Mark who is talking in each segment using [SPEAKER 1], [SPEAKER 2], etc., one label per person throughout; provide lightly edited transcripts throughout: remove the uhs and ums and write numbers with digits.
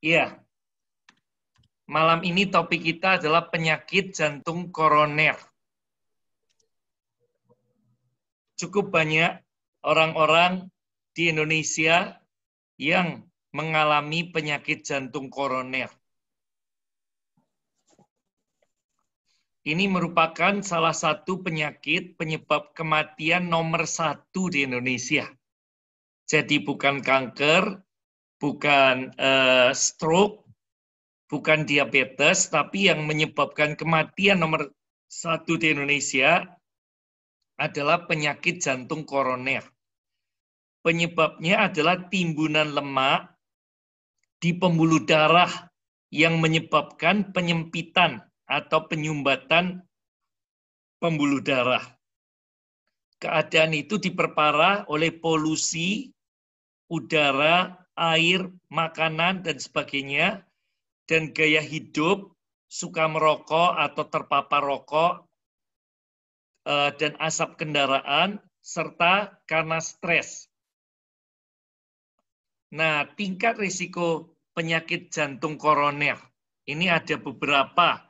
[SPEAKER 1] Iya, malam ini topik kita adalah penyakit jantung koroner. Cukup banyak orang-orang di Indonesia yang mengalami penyakit jantung koroner. Ini merupakan salah satu penyakit penyebab kematian nomor 1 di Indonesia. Jadi bukan kanker, bukan stroke, bukan diabetes, tapi yang menyebabkan kematian nomor 1 di Indonesia adalah penyakit jantung koroner. Penyebabnya adalah timbunan lemak di pembuluh darah yang menyebabkan penyempitan atau penyumbatan pembuluh darah. Keadaan itu diperparah oleh polusi udara, air, makanan, dan sebagainya, dan gaya hidup, suka merokok atau terpapar rokok, dan asap kendaraan, serta karena stres. Nah, tingkat risiko penyakit jantung koroner, ini ada beberapa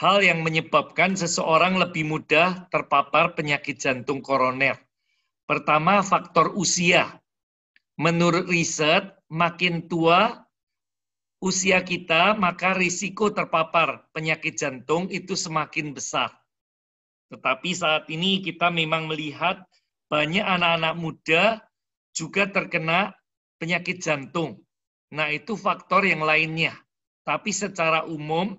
[SPEAKER 1] hal yang menyebabkan seseorang lebih mudah terpapar penyakit jantung koroner. Pertama, faktor usia. Menurut riset, makin tua usia kita, maka risiko terpapar penyakit jantung itu semakin besar. Tetapi saat ini kita memang melihat banyak anak-anak muda juga terkena penyakit jantung. Nah, itu faktor yang lainnya. Tapi secara umum,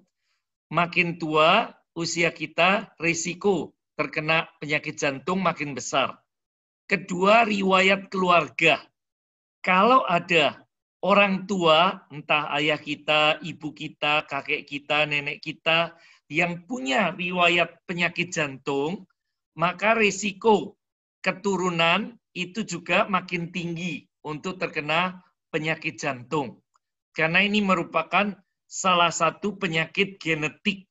[SPEAKER 1] makin tua usia kita, risiko terkena penyakit jantung makin besar. Kedua, riwayat keluarga. Kalau ada orang tua, entah ayah kita, ibu kita, kakek kita, nenek kita, yang punya riwayat penyakit jantung, maka risiko keturunan itu juga makin tinggi untuk terkena penyakit jantung. Karena ini merupakan salah satu penyakit genetik.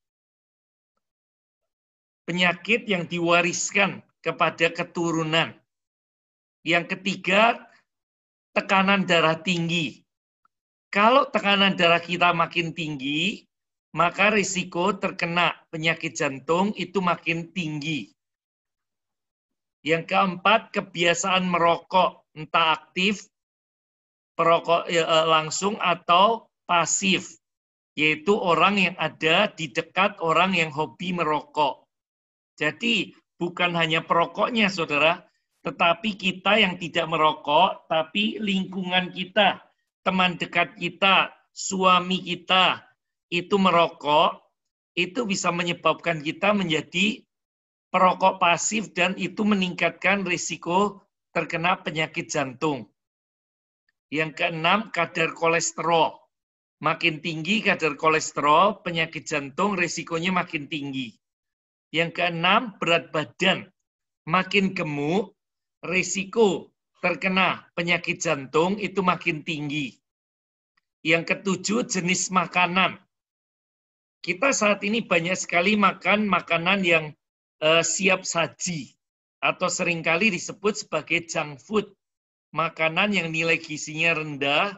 [SPEAKER 1] Penyakit yang diwariskan kepada keturunan. Yang ketiga, tekanan darah tinggi. Kalau tekanan darah kita makin tinggi, maka risiko terkena penyakit jantung itu makin tinggi. Yang keempat, kebiasaan merokok, entah aktif, perokok langsung atau pasif, yaitu orang yang ada di dekat orang yang hobi merokok. Jadi bukan hanya perokoknya, saudara, tetapi kita yang tidak merokok, tapi lingkungan kita, teman dekat kita, suami kita, itu merokok, itu bisa menyebabkan kita menjadi perokok pasif dan itu meningkatkan risiko terkena penyakit jantung. Yang keenam, kadar kolesterol. Makin tinggi kadar kolesterol, penyakit jantung risikonya makin tinggi. Yang keenam, berat badan. Makin gemuk, risiko terkena penyakit jantung itu makin tinggi. Yang ketujuh, jenis makanan. Kita saat ini banyak sekali makan makanan yang siap saji atau seringkali disebut sebagai junk food. Makanan yang nilai gizinya rendah,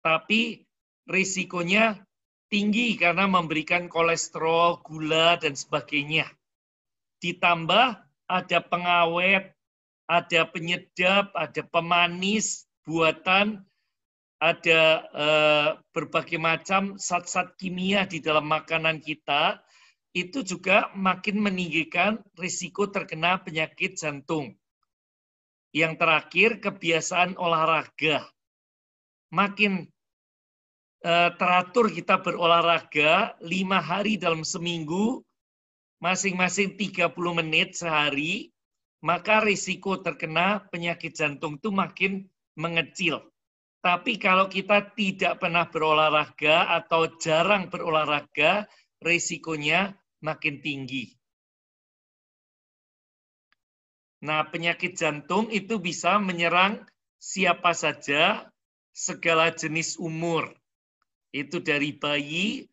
[SPEAKER 1] tapi risikonya tinggi karena memberikan kolesterol, gula, dan sebagainya. Ditambah ada pengawet, ada penyedap, ada pemanis buatan, ada berbagai macam zat-zat kimia di dalam makanan kita, itu juga makin meninggikan risiko terkena penyakit jantung. Yang terakhir, kebiasaan olahraga. Makin teratur kita berolahraga 5 hari dalam seminggu, masing-masing 30 menit sehari, maka risiko terkena penyakit jantung itu makin mengecil. Tapi kalau kita tidak pernah berolahraga atau jarang berolahraga, risikonya makin tinggi. Nah, penyakit jantung itu bisa menyerang siapa saja, segala jenis umur. Itu dari bayi,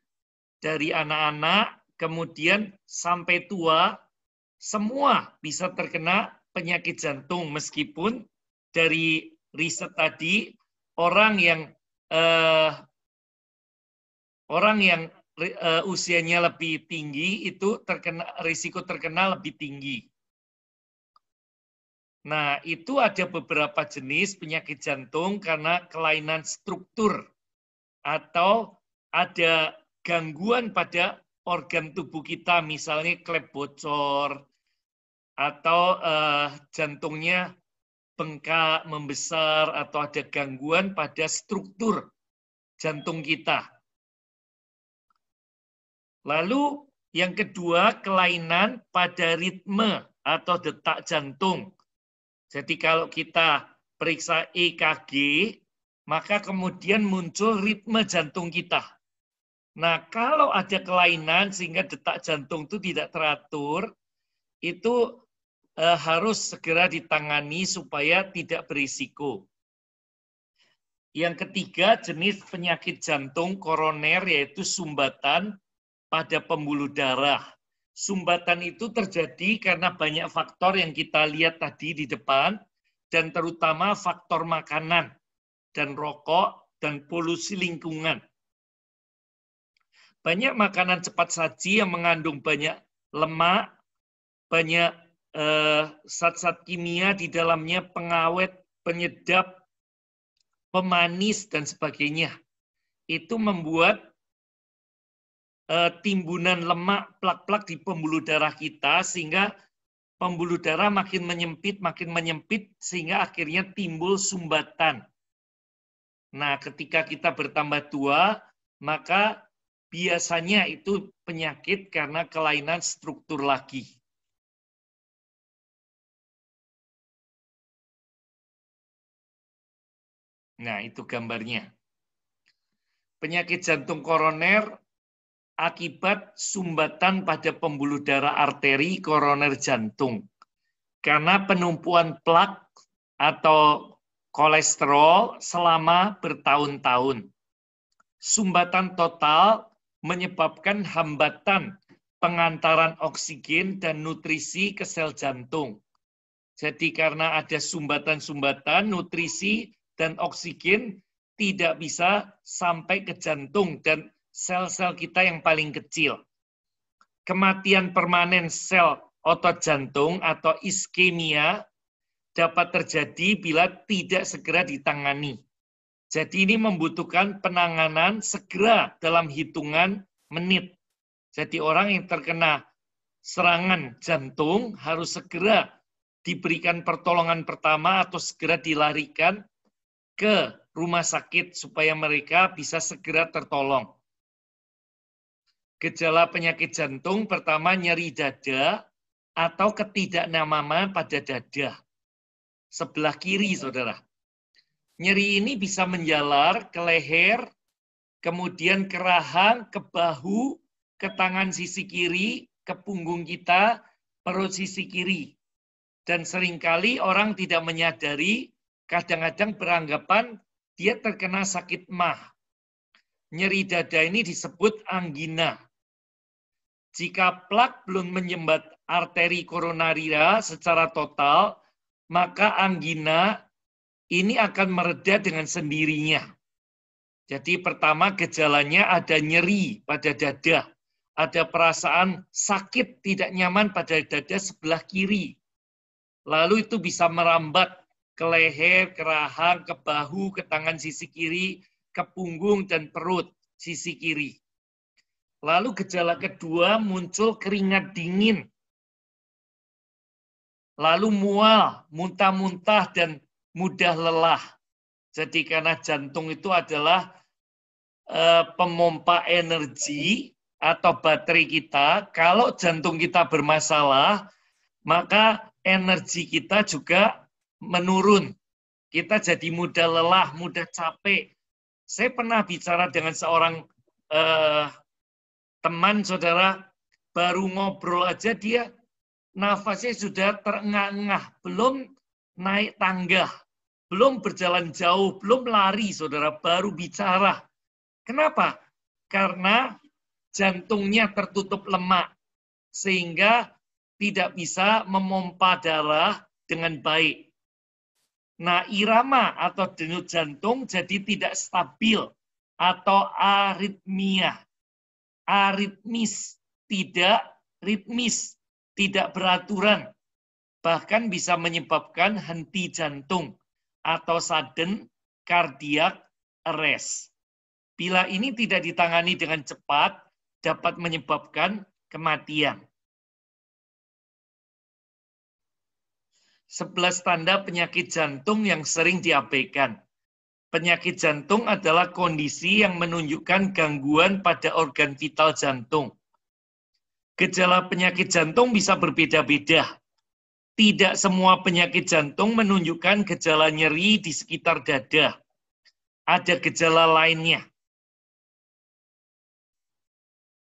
[SPEAKER 1] dari anak-anak, kemudian sampai tua, semua bisa terkena penyakit jantung. Meskipun dari riset tadi, orang yang Orang yang usianya lebih tinggi itu risiko terkena lebih tinggi. Nah, itu ada beberapa jenis penyakit jantung karena kelainan struktur atau ada gangguan pada organ tubuh kita, misalnya klep bocor atau jantungnya bengkak, membesar, atau ada gangguan pada struktur jantung kita. Lalu yang kedua, kelainan pada ritme atau detak jantung. Jadi kalau kita periksa EKG, maka kemudian muncul ritme jantung kita. Nah, kalau ada kelainan sehingga detak jantung itu tidak teratur, itu harus segera ditangani supaya tidak berisiko. Yang ketiga, jenis penyakit jantung koroner yaitu sumbatan pada pembuluh darah. Sumbatan itu terjadi karena banyak faktor yang kita lihat tadi di depan, dan terutama faktor makanan dan rokok dan polusi lingkungan. Banyak makanan cepat saji yang mengandung banyak lemak, banyak zat-zat kimia di dalamnya, pengawet, penyedap, pemanis, dan sebagainya. Itu membuat timbunan lemak, plak-plak di pembuluh darah kita, sehingga pembuluh darah makin menyempit, sehingga akhirnya timbul sumbatan. Nah, ketika kita bertambah tua, maka biasanya itu penyakit karena kelainan struktur lagi. Nah, itu gambarnya. Penyakit jantung koroner akibat sumbatan pada pembuluh darah arteri koroner jantung. Karena penumpuan plak atau kolesterol selama bertahun-tahun. Sumbatan total menyebabkan hambatan pengantaran oksigen dan nutrisi ke sel jantung. Jadi karena ada sumbatan-sumbatan, nutrisi dan oksigen tidak bisa sampai ke jantung dan sel-sel kita yang paling kecil. Kematian permanen sel otot jantung atau iskemia dapat terjadi bila tidak segera ditangani. Jadi ini membutuhkan penanganan segera dalam hitungan menit. Jadi orang yang terkena serangan jantung harus segera diberikan pertolongan pertama atau segera dilarikan ke rumah sakit supaya mereka bisa segera tertolong. Gejala penyakit jantung pertama nyeri dada atau ketidaknyamanan pada dada. Sebelah kiri, saudara. Nyeri ini bisa menjalar ke leher, kemudian ke rahang, ke bahu, ke tangan sisi kiri, ke punggung kita, perut sisi kiri. Dan seringkali orang tidak menyadari, kadang-kadang beranggapan dia terkena sakit mah. Nyeri dada ini disebut angina. Jika plak belum menyumbat arteri koronaria secara total, maka angina ini akan mereda dengan sendirinya. Jadi pertama gejalanya ada nyeri pada dada, ada perasaan sakit tidak nyaman pada dada sebelah kiri. Lalu itu bisa merambat ke leher, ke rahang, ke bahu, ke tangan sisi kiri, ke punggung dan perut sisi kiri. Lalu gejala kedua muncul keringat dingin. Lalu mual, muntah-muntah, dan mudah lelah. Jadi karena jantung itu adalah pemompa energi atau baterai kita. Kalau jantung kita bermasalah, maka energi kita juga menurun. Kita jadi mudah lelah, mudah capek. Saya pernah bicara dengan seorang teman, saudara, baru ngobrol aja dia nafasnya sudah terengah-engah, belum naik tangga, belum berjalan jauh, belum lari, saudara, baru bicara. Kenapa? Karena jantungnya tertutup lemak, sehingga tidak bisa memompa darah dengan baik. Nah, irama atau denyut jantung jadi tidak stabil atau aritmia. Aritmis, tidak ritmis, tidak beraturan, bahkan bisa menyebabkan henti jantung atau sudden cardiac arrest. Bila ini tidak ditangani dengan cepat, dapat menyebabkan kematian. 11 tanda penyakit jantung yang sering diabaikan. Penyakit jantung adalah kondisi yang menunjukkan gangguan pada organ vital jantung. Gejala penyakit jantung bisa berbeda-beda. Tidak semua penyakit jantung menunjukkan gejala nyeri di sekitar dada. Ada gejala lainnya.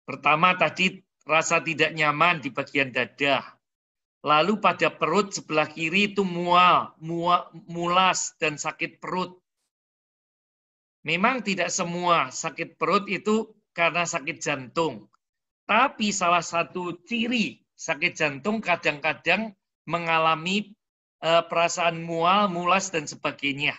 [SPEAKER 1] Pertama tadi rasa tidak nyaman di bagian dada. Lalu pada perut sebelah kiri itu mual, mulas, dan sakit perut. Memang tidak semua sakit perut itu karena sakit jantung. Tapi salah satu ciri sakit jantung kadang-kadang mengalami perasaan mual, mulas, dan sebagainya.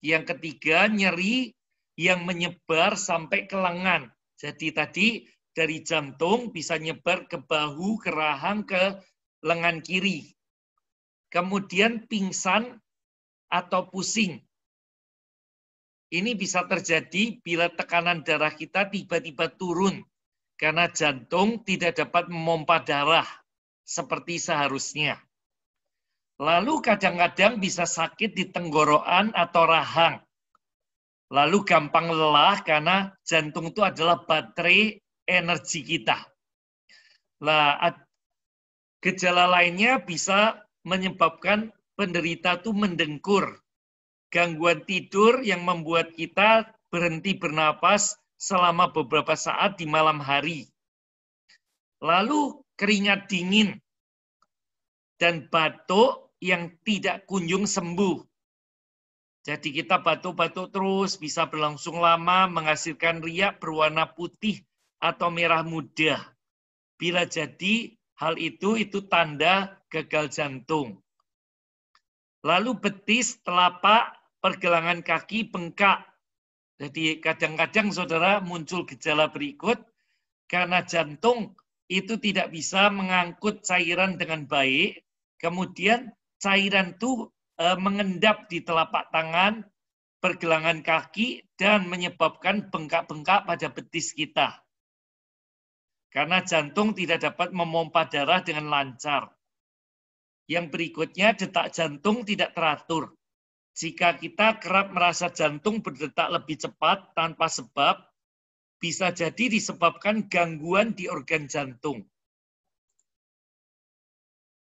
[SPEAKER 1] Yang ketiga, nyeri yang menyebar sampai ke lengan. Jadi tadi dari jantung bisa nyebar ke bahu, ke rahang, ke lengan kiri. Kemudian pingsan atau pusing. Ini bisa terjadi bila tekanan darah kita tiba-tiba turun karena jantung tidak dapat memompa darah seperti seharusnya. Lalu kadang-kadang bisa sakit di tenggorokan atau rahang. Lalu gampang lelah karena jantung itu adalah baterai energi kita. Gejala lainnya bisa menyebabkan penderita itu mendengkur. Gangguan tidur yang membuat kita berhenti bernapas selama beberapa saat di malam hari. Lalu keringat dingin dan batuk yang tidak kunjung sembuh. Jadi kita batuk-batuk terus, bisa berlangsung lama, menghasilkan riak berwarna putih atau merah muda. Bila jadi hal itu tanda gagal jantung. Lalu betis, telapak, pergelangan kaki bengkak. Jadi kadang-kadang saudara muncul gejala berikut karena jantung itu tidak bisa mengangkut cairan dengan baik. Kemudian cairan itu mengendap di telapak tangan, pergelangan kaki, dan menyebabkan bengkak-bengkak pada betis kita. Karena jantung tidak dapat memompa darah dengan lancar. Yang berikutnya, detak jantung tidak teratur. Jika kita kerap merasa jantung berdetak lebih cepat tanpa sebab, bisa jadi disebabkan gangguan di organ jantung.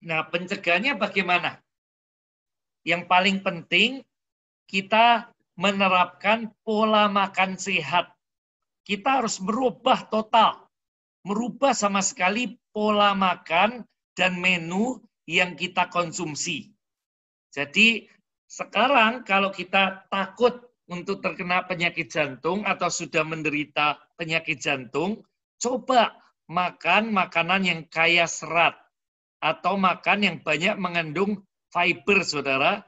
[SPEAKER 1] Nah, pencegahannya bagaimana? Yang paling penting, kita menerapkan pola makan sehat. Kita harus merubah total. Merubah sama sekali pola makan dan menu yang kita konsumsi. Jadi sekarang kalau kita takut untuk terkena penyakit jantung atau sudah menderita penyakit jantung, coba makan makanan yang kaya serat atau makan yang banyak mengandung fiber, saudara,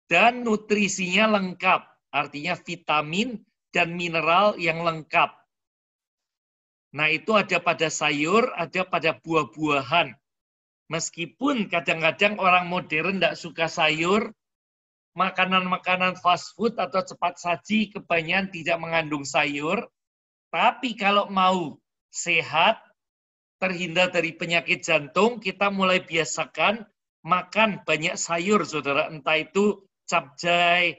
[SPEAKER 1] dan nutrisinya lengkap, artinya vitamin dan mineral yang lengkap. Nah, itu ada pada sayur, ada pada buah-buahan. Meskipun kadang-kadang orang modern tidak suka sayur, makanan-makanan fast food atau cepat saji kebanyakan tidak mengandung sayur, tapi kalau mau sehat, terhindar dari penyakit jantung, kita mulai biasakan makan banyak sayur, saudara. Entah itu capcay,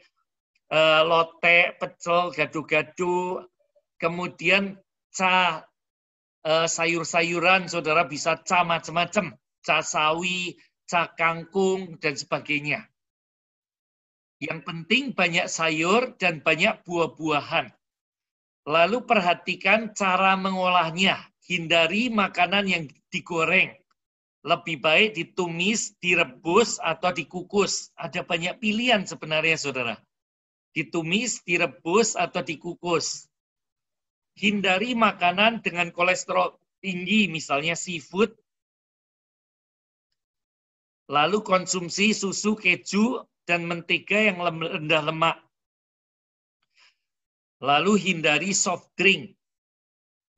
[SPEAKER 1] lotek, pecel, gado-gado, kemudian sayur-sayuran, saudara, bisa macam-macam, sawi, kangkung, dan sebagainya. Yang penting banyak sayur dan banyak buah-buahan. Lalu perhatikan cara mengolahnya. Hindari makanan yang digoreng. Lebih baik ditumis, direbus, atau dikukus. Ada banyak pilihan sebenarnya, saudara. Ditumis, direbus, atau dikukus. Hindari makanan dengan kolesterol tinggi, misalnya seafood. Lalu konsumsi susu, keju, dan mentega yang rendah lemak. Lalu hindari soft drink,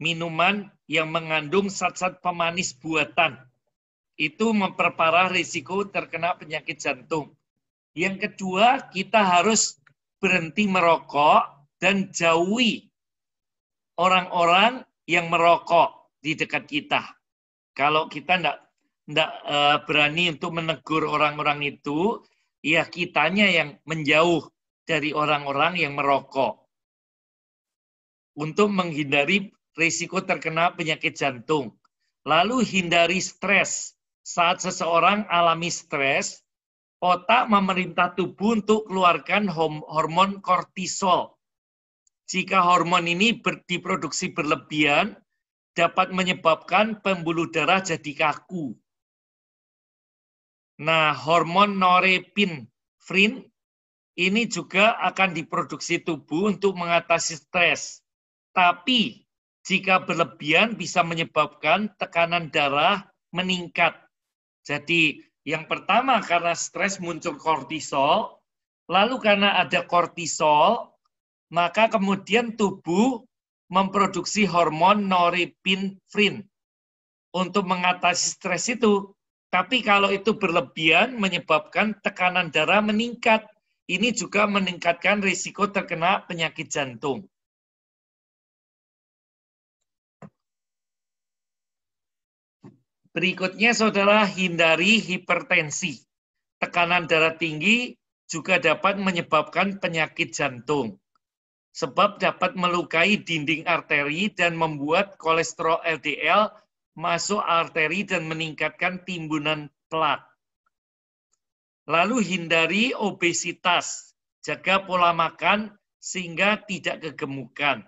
[SPEAKER 1] minuman yang mengandung zat-zat pemanis buatan. Itu memperparah risiko terkena penyakit jantung. Yang kedua, kita harus berhenti merokok dan jauhi orang-orang yang merokok di dekat kita. Kalau kita tidak berani untuk menegur orang-orang itu, ya kitanya yang menjauh dari orang-orang yang merokok. Untuk menghindari risiko terkena penyakit jantung. Lalu hindari stres. Saat seseorang alami stres, otak memerintah tubuh untuk keluarkan hormon kortisol. Jika hormon ini diproduksi berlebihan, dapat menyebabkan pembuluh darah jadi kaku. Nah, hormon norepinefrin ini juga akan diproduksi tubuh untuk mengatasi stres. Tapi, jika berlebihan bisa menyebabkan tekanan darah meningkat. Jadi, yang pertama karena stres muncul kortisol, lalu karena ada kortisol, maka kemudian tubuh memproduksi hormon norepinefrin untuk mengatasi stres itu. Tapi kalau itu berlebihan menyebabkan tekanan darah meningkat. Ini juga meningkatkan risiko terkena penyakit jantung. Berikutnya, saudara, hindari hipertensi. Tekanan darah tinggi juga dapat menyebabkan penyakit jantung. Sebab dapat melukai dinding arteri dan membuat kolesterol LDL masuk arteri dan meningkatkan timbunan plak. Lalu hindari obesitas. Jaga pola makan sehingga tidak kegemukan.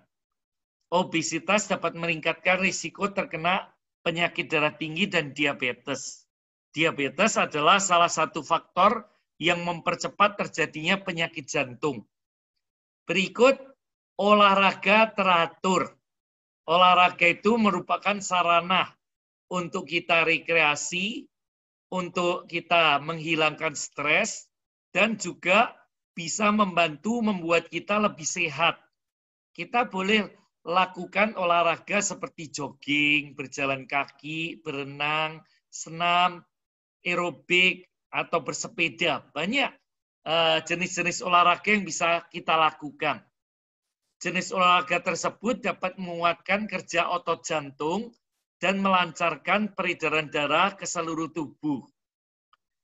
[SPEAKER 1] Obesitas dapat meningkatkan risiko terkena penyakit darah tinggi dan diabetes. Diabetes adalah salah satu faktor yang mempercepat terjadinya penyakit jantung. Berikut, olahraga teratur. Olahraga itu merupakan sarana untuk kita rekreasi, untuk kita menghilangkan stres, dan juga bisa membantu membuat kita lebih sehat. Kita boleh lakukan olahraga seperti jogging, berjalan kaki, berenang, senam, aerobik, atau bersepeda. Banyak jenis-jenis olahraga yang bisa kita lakukan. Jenis olahraga tersebut dapat menguatkan kerja otot jantung dan melancarkan peredaran darah ke seluruh tubuh.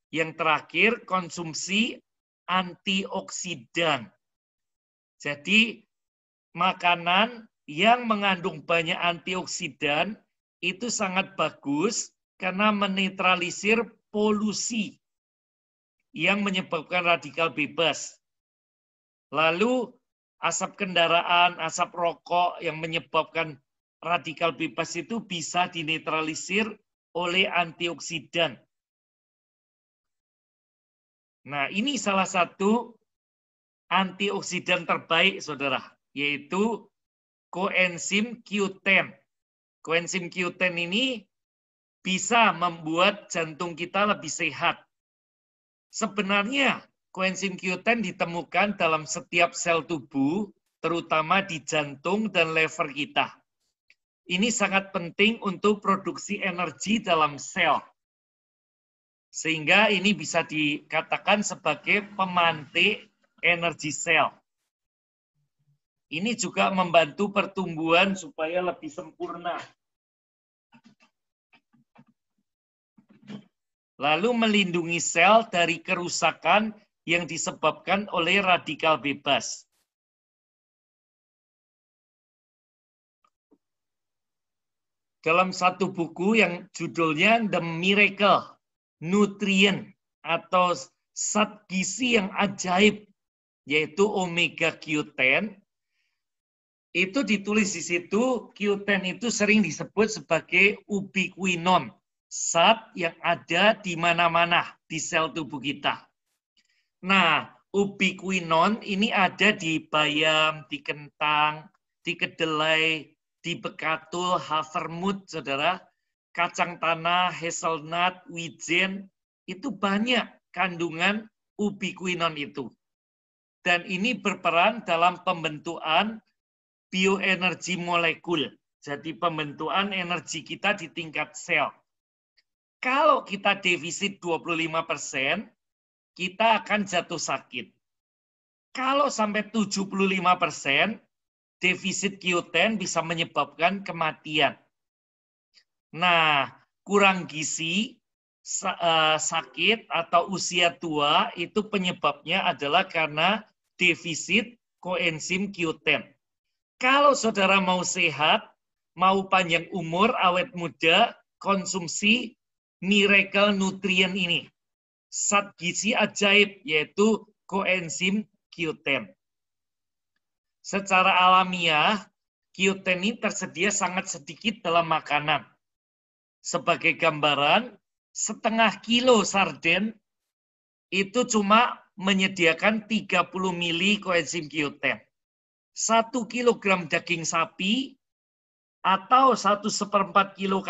[SPEAKER 1] Yang terakhir, konsumsi antioksidan. Jadi, makanan yang mengandung banyak antioksidan itu sangat bagus karena menetralisir polusi yang menyebabkan radikal bebas. Lalu asap kendaraan, asap rokok yang menyebabkan radikal bebas itu bisa dinetralisir oleh antioksidan. Nah, ini salah satu antioksidan terbaik, saudara, yaitu koenzim Q10. Koenzim Q10 ini bisa membuat jantung kita lebih sehat. Sebenarnya, koenzim Q10 ditemukan dalam setiap sel tubuh, terutama di jantung dan lever kita. Ini sangat penting untuk produksi energi dalam sel. Sehingga ini bisa dikatakan sebagai pemantik energi sel. Ini juga membantu pertumbuhan supaya lebih sempurna. Lalu melindungi sel dari kerusakan yang disebabkan oleh radikal bebas. Dalam satu buku yang judulnya The Miracle Nutrient atau zat gizi yang ajaib, yaitu omega Q10, itu ditulis di situ, Q10 itu sering disebut sebagai ubiquinon, zat yang ada di mana-mana di sel tubuh kita. Nah, ubiquinon ini ada di bayam, di kentang, di kedelai, di bekatul, havermut, saudara, kacang tanah, hazelnut, wijen, itu banyak kandungan ubiquinon itu. Dan ini berperan dalam pembentukan bioenergi molekul. Jadi pembentukan energi kita di tingkat sel. Kalau kita defisit 25%, kita akan jatuh sakit. Kalau sampai 75%, defisit Q10 bisa menyebabkan kematian. Nah, kurang gizi, sakit, atau usia tua, itu penyebabnya adalah karena defisit koenzim Q10. Kalau saudara mau sehat, mau panjang umur, awet muda, konsumsi miracle nutrien ini. Zat gizi ajaib, yaitu koenzim Q10. Secara alamiah, Q10 ini tersedia sangat sedikit dalam makanan. Sebagai gambaran, setengah kilo sarden itu cuma menyediakan 30 mili koenzim Q10. 1 kilogram daging sapi atau 1/4 kilo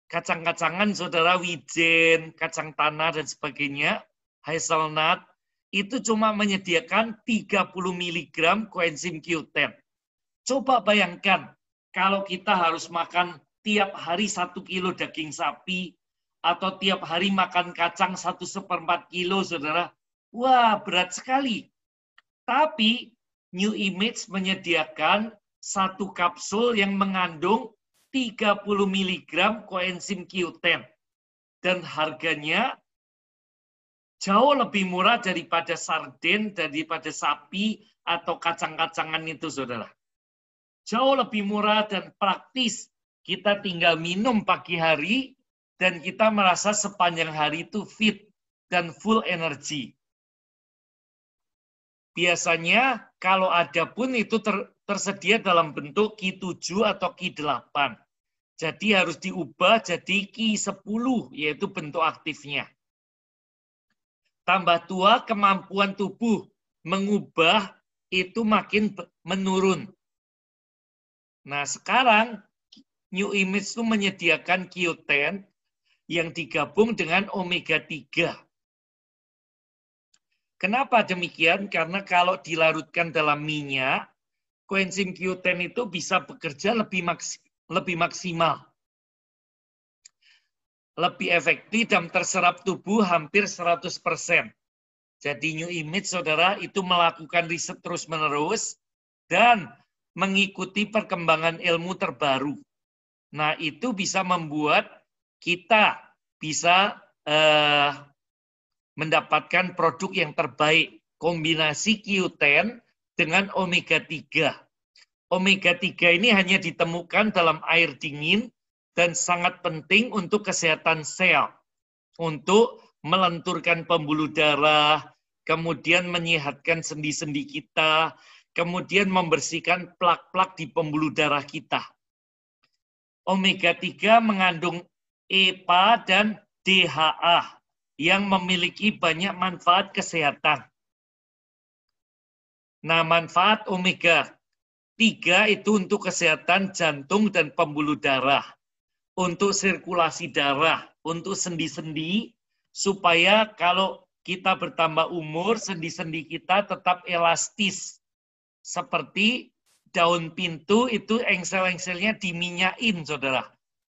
[SPEAKER 1] kacang-kacangan saudara, wijen, kacang tanah dan sebagainya, hazelnut, itu cuma menyediakan 30 mg koenzim Q10. Coba bayangkan kalau kita harus makan tiap hari 1 kilo daging sapi atau tiap hari makan kacang 1/4 kilo, saudara. Wah, berat sekali. Tapi New Image menyediakan 1 kapsul yang mengandung 30 mg koenzim Q10. Dan harganya jauh lebih murah daripada sarden, daripada sapi atau kacang-kacangan itu, saudara. Jauh lebih murah dan praktis. Kita tinggal minum pagi hari dan kita merasa sepanjang hari itu fit dan full energi. Biasanya kalau ada pun itu tersedia dalam bentuk Q7 atau Q8. Jadi harus diubah jadi Q10, yaitu bentuk aktifnya. Tambah tua, kemampuan tubuh mengubah itu makin menurun. Nah, sekarang New Image itu menyediakan Q10 yang digabung dengan omega 3. Kenapa demikian? Karena kalau dilarutkan dalam minyak, koenzim Q10 itu bisa bekerja lebih maksimal. Lebih efektif dan terserap tubuh hampir 100%. Jadi New Image, saudara, itu melakukan riset terus-menerus dan mengikuti perkembangan ilmu terbaru. Nah, itu bisa membuat kita bisa mendapatkan produk yang terbaik. Kombinasi Q10 dengan omega 3. Omega 3 ini hanya ditemukan dalam air dingin dan sangat penting untuk kesehatan sel. Untuk melenturkan pembuluh darah, kemudian menyehatkan sendi-sendi kita, kemudian membersihkan plak-plak di pembuluh darah kita. Omega 3 mengandung EPA dan DHA yang memiliki banyak manfaat kesehatan. Nah, manfaat omega 3 itu untuk kesehatan jantung dan pembuluh darah, untuk sirkulasi darah, untuk sendi-sendi, supaya kalau kita bertambah umur, sendi-sendi kita tetap elastis. Seperti daun pintu itu engsel-engselnya diminyain, saudara.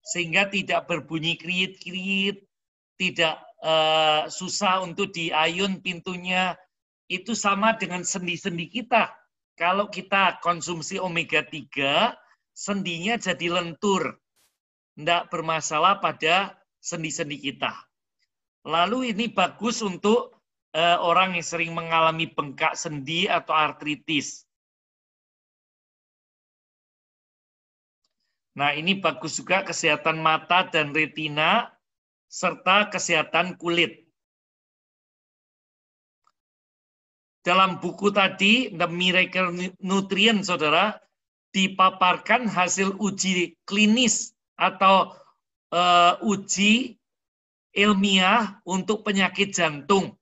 [SPEAKER 1] Sehingga tidak berbunyi kriit-kriit, tidak susah untuk diayun pintunya. Itu sama dengan sendi-sendi kita. Kalau kita konsumsi omega 3, sendinya jadi lentur. Tidak bermasalah pada sendi-sendi kita. Lalu ini bagus untuk orang yang sering mengalami bengkak sendi atau artritis. Nah, ini bagus juga kesehatan mata dan retina, serta kesehatan kulit. Dalam buku tadi, The Miracle Nutrient, saudara, dipaparkan hasil uji klinis atau uji ilmiah untuk penyakit jantung.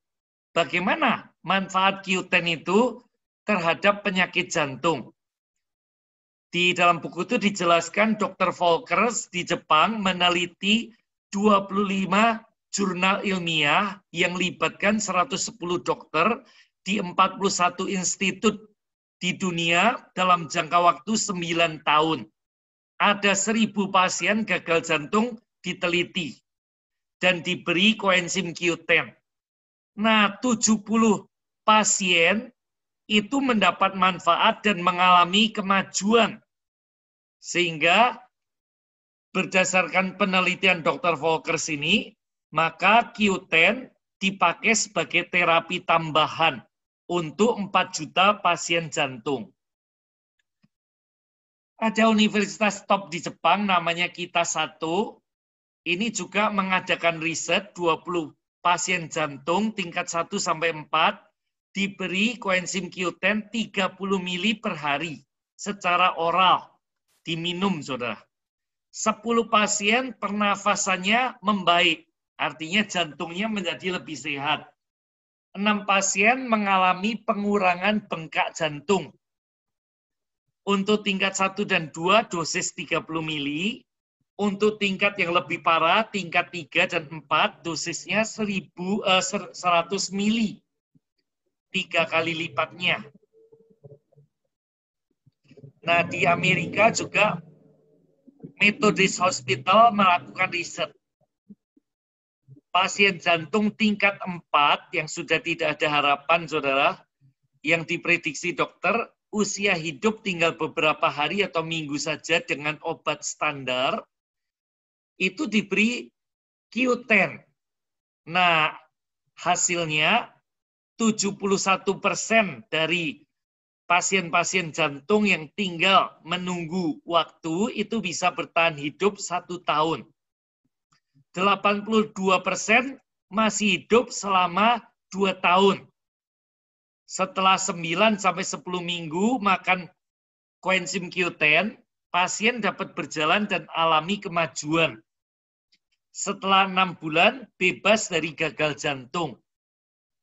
[SPEAKER 1] Bagaimana manfaat Q10 itu terhadap penyakit jantung? Di dalam buku itu dijelaskan Dr. Volkers di Jepang meneliti 25 jurnal ilmiah yang libatkan 110 dokter di 41 institut di dunia dalam jangka waktu 9 tahun. Ada 1.000 pasien gagal jantung diteliti dan diberi koenzim Q10. Nah, 70 pasien itu mendapat manfaat dan mengalami kemajuan. Sehingga berdasarkan penelitian Dr. Volkers ini, maka Q10 dipakai sebagai terapi tambahan untuk 4 juta pasien jantung. Ada universitas top di Jepang namanya Kita 1. Ini juga mengadakan riset 20 pasien jantung tingkat 1 sampai 4 diberi koenzim Q10 30 mili per hari secara oral diminum, Saudara. 10 pasien pernafasannya membaik, artinya jantungnya menjadi lebih sehat. 6 pasien mengalami pengurangan bengkak jantung. Untuk tingkat 1 dan 2 dosis 30 mili. Untuk tingkat yang lebih parah, tingkat 3 dan 4 dosisnya 100 mili. 3 kali lipatnya. Nah, di Amerika juga Methodist Hospital melakukan riset. Pasien jantung tingkat 4 yang sudah tidak ada harapan, Saudara, yang diprediksi dokter, usia hidup tinggal beberapa hari atau minggu saja dengan obat standar, itu diberi Q10. Nah, hasilnya 71% dari pasien-pasien jantung yang tinggal menunggu waktu itu bisa bertahan hidup 1 tahun. 82% masih hidup selama 2 tahun. Setelah 9 sampai 10 minggu makan koenzim Q10, pasien dapat berjalan dan alami kemajuan. Setelah 6 bulan bebas dari gagal jantung.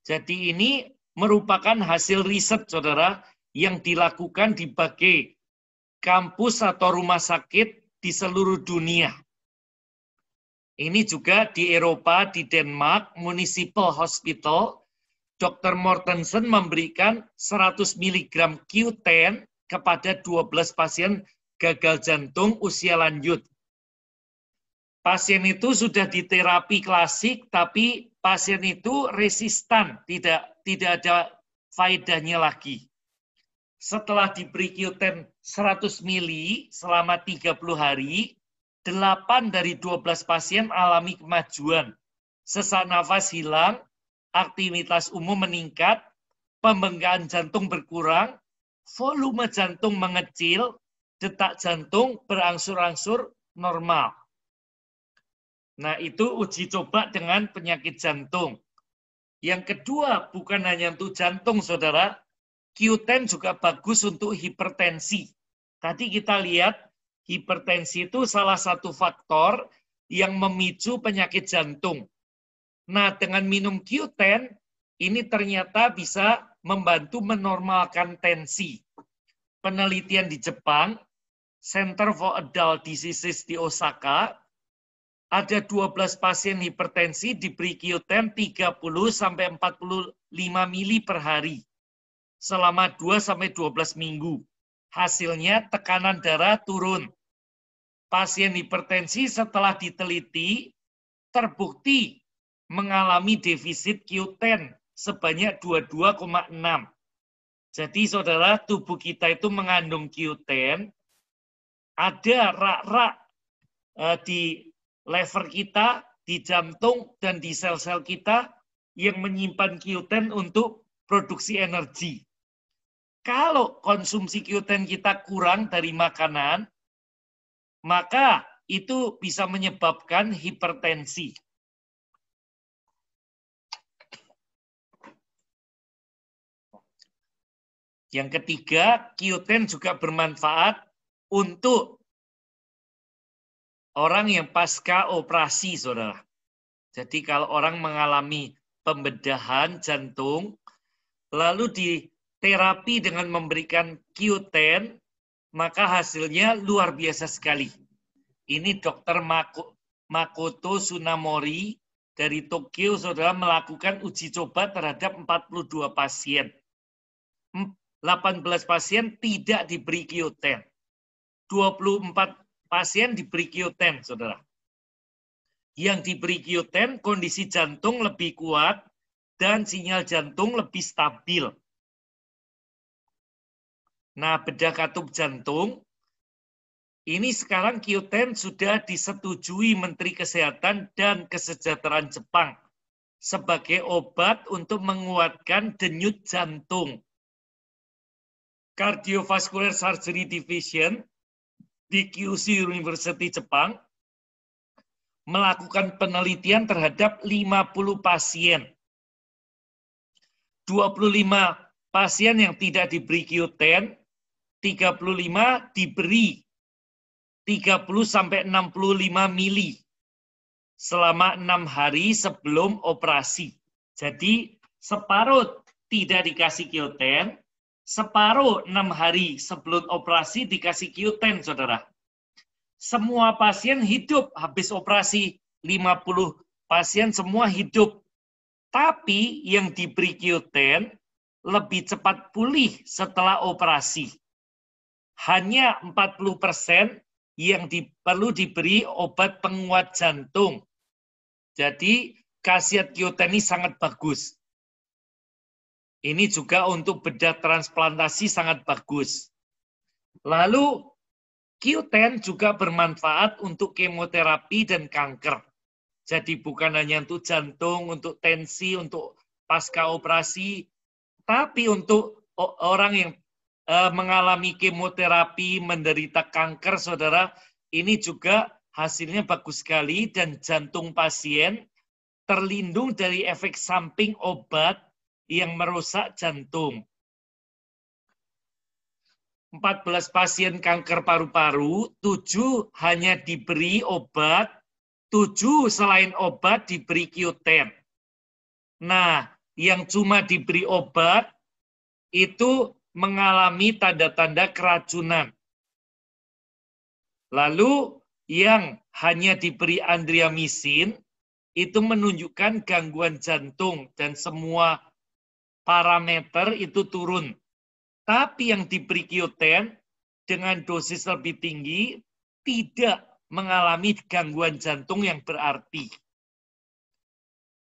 [SPEAKER 1] Jadi ini merupakan hasil riset, Saudara, yang dilakukan di berbagai kampus atau rumah sakit di seluruh dunia. Ini juga di Eropa, di Denmark, Municipal Hospital, Dr. Mortensen memberikan 100 mg Q10 kepada 12 pasien gagal jantung usia lanjut. Pasien itu sudah diterapi klasik, tapi pasien itu resistan, tidak ada faedahnya lagi. Setelah diberi Q10 100 mili selama 30 hari, 8 dari 12 pasien alami kemajuan. Sesak nafas hilang, aktivitas umum meningkat, pembengkakan jantung berkurang, volume jantung mengecil, detak jantung berangsur-angsur normal. Nah, itu uji coba dengan penyakit jantung. Yang kedua, bukan hanya untuk jantung, Saudara, Q10 juga bagus untuk hipertensi. Tadi kita lihat, hipertensi itu salah satu faktor yang memicu penyakit jantung. Nah, dengan minum Q10, ini ternyata bisa membantu menormalkan tensi. Penelitian di Jepang, Center for Adult Diseases di Osaka, ada 12 pasien hipertensi diberi Q10 30-45 mili per hari selama 2-12 minggu. Hasilnya tekanan darah turun. Pasien hipertensi setelah diteliti terbukti mengalami defisit Q10 sebanyak 22,6. Jadi, Saudara, tubuh kita itu mengandung Q10, ada rak-rak di lever kita, di jantung, dan di sel-sel kita yang menyimpan Q10 untuk produksi energi. Kalau konsumsi Q10 kita kurang dari makanan, maka itu bisa menyebabkan hipertensi. Yang ketiga, Q10 juga bermanfaat untuk orang yang pasca operasi, Saudara. Jadi kalau orang mengalami pembedahan jantung, lalu diterapi dengan memberikan Q10, maka hasilnya luar biasa sekali. Ini Dr. Makoto Tsunamori dari Tokyo, Saudara, melakukan uji coba terhadap 42 pasien. 18 pasien tidak diberi Q10. 24 pasien diberi Q10, saudara. Yang diberi Q10, kondisi jantung lebih kuat dan sinyal jantung lebih stabil. Nah, bedah katup jantung, ini sekarang Q10 sudah disetujui Menteri Kesehatan dan Kesejahteraan Jepang sebagai obat untuk menguatkan denyut jantung. Cardiovascular Surgery Division di Kyushu University Jepang melakukan penelitian terhadap 50 pasien. 25 pasien yang tidak diberi Q10, 35 diberi 30-65 mili selama 6 hari sebelum operasi. Jadi separuh tidak dikasih Q10, separuh 6 hari sebelum operasi dikasih Q10, saudara. Semua pasien hidup habis operasi, 50 pasien semua hidup. Tapi yang diberi Q10 lebih cepat pulih setelah operasi. Hanya 40% yang perlu diberi obat penguat jantung. Jadi khasiat Q10 ini sangat bagus. Ini juga untuk bedah transplantasi sangat bagus. Lalu Q10 juga bermanfaat untuk kemoterapi dan kanker. Jadi bukan hanya untuk jantung, untuk tensi, untuk pasca operasi, tapi untuk orang yang mengalami kemoterapi, menderita kanker, saudara, ini juga hasilnya bagus sekali dan jantung pasien terlindung dari efek samping obat yang merusak jantung. 14 pasien kanker paru-paru, 7 hanya diberi obat, 7 selain obat diberi Q10. Nah, yang cuma diberi obat itu mengalami tanda-tanda keracunan. Lalu yang hanya diberi andriamisin itu menunjukkan gangguan jantung dan semua parameter itu turun. Tapi yang diberi Q10 dengan dosis lebih tinggi tidak mengalami gangguan jantung yang berarti.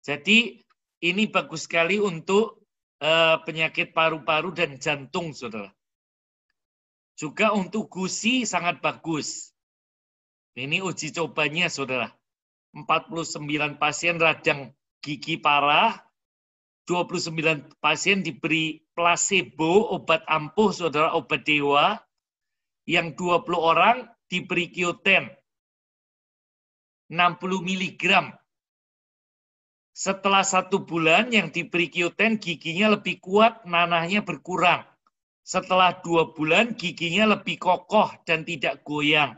[SPEAKER 1] Jadi ini bagus sekali untuk penyakit paru-paru dan jantung, saudara. Juga untuk gusi sangat bagus. Ini uji cobanya, saudara. 49 pasien radang gigi parah, 29 pasien diberi placebo, obat ampuh, saudara, obat dewa. Yang 20 orang diberi Q10, 60 mg. Setelah 1 bulan yang diberi Q10 giginya lebih kuat, nanahnya berkurang. Setelah 2 bulan giginya lebih kokoh dan tidak goyang.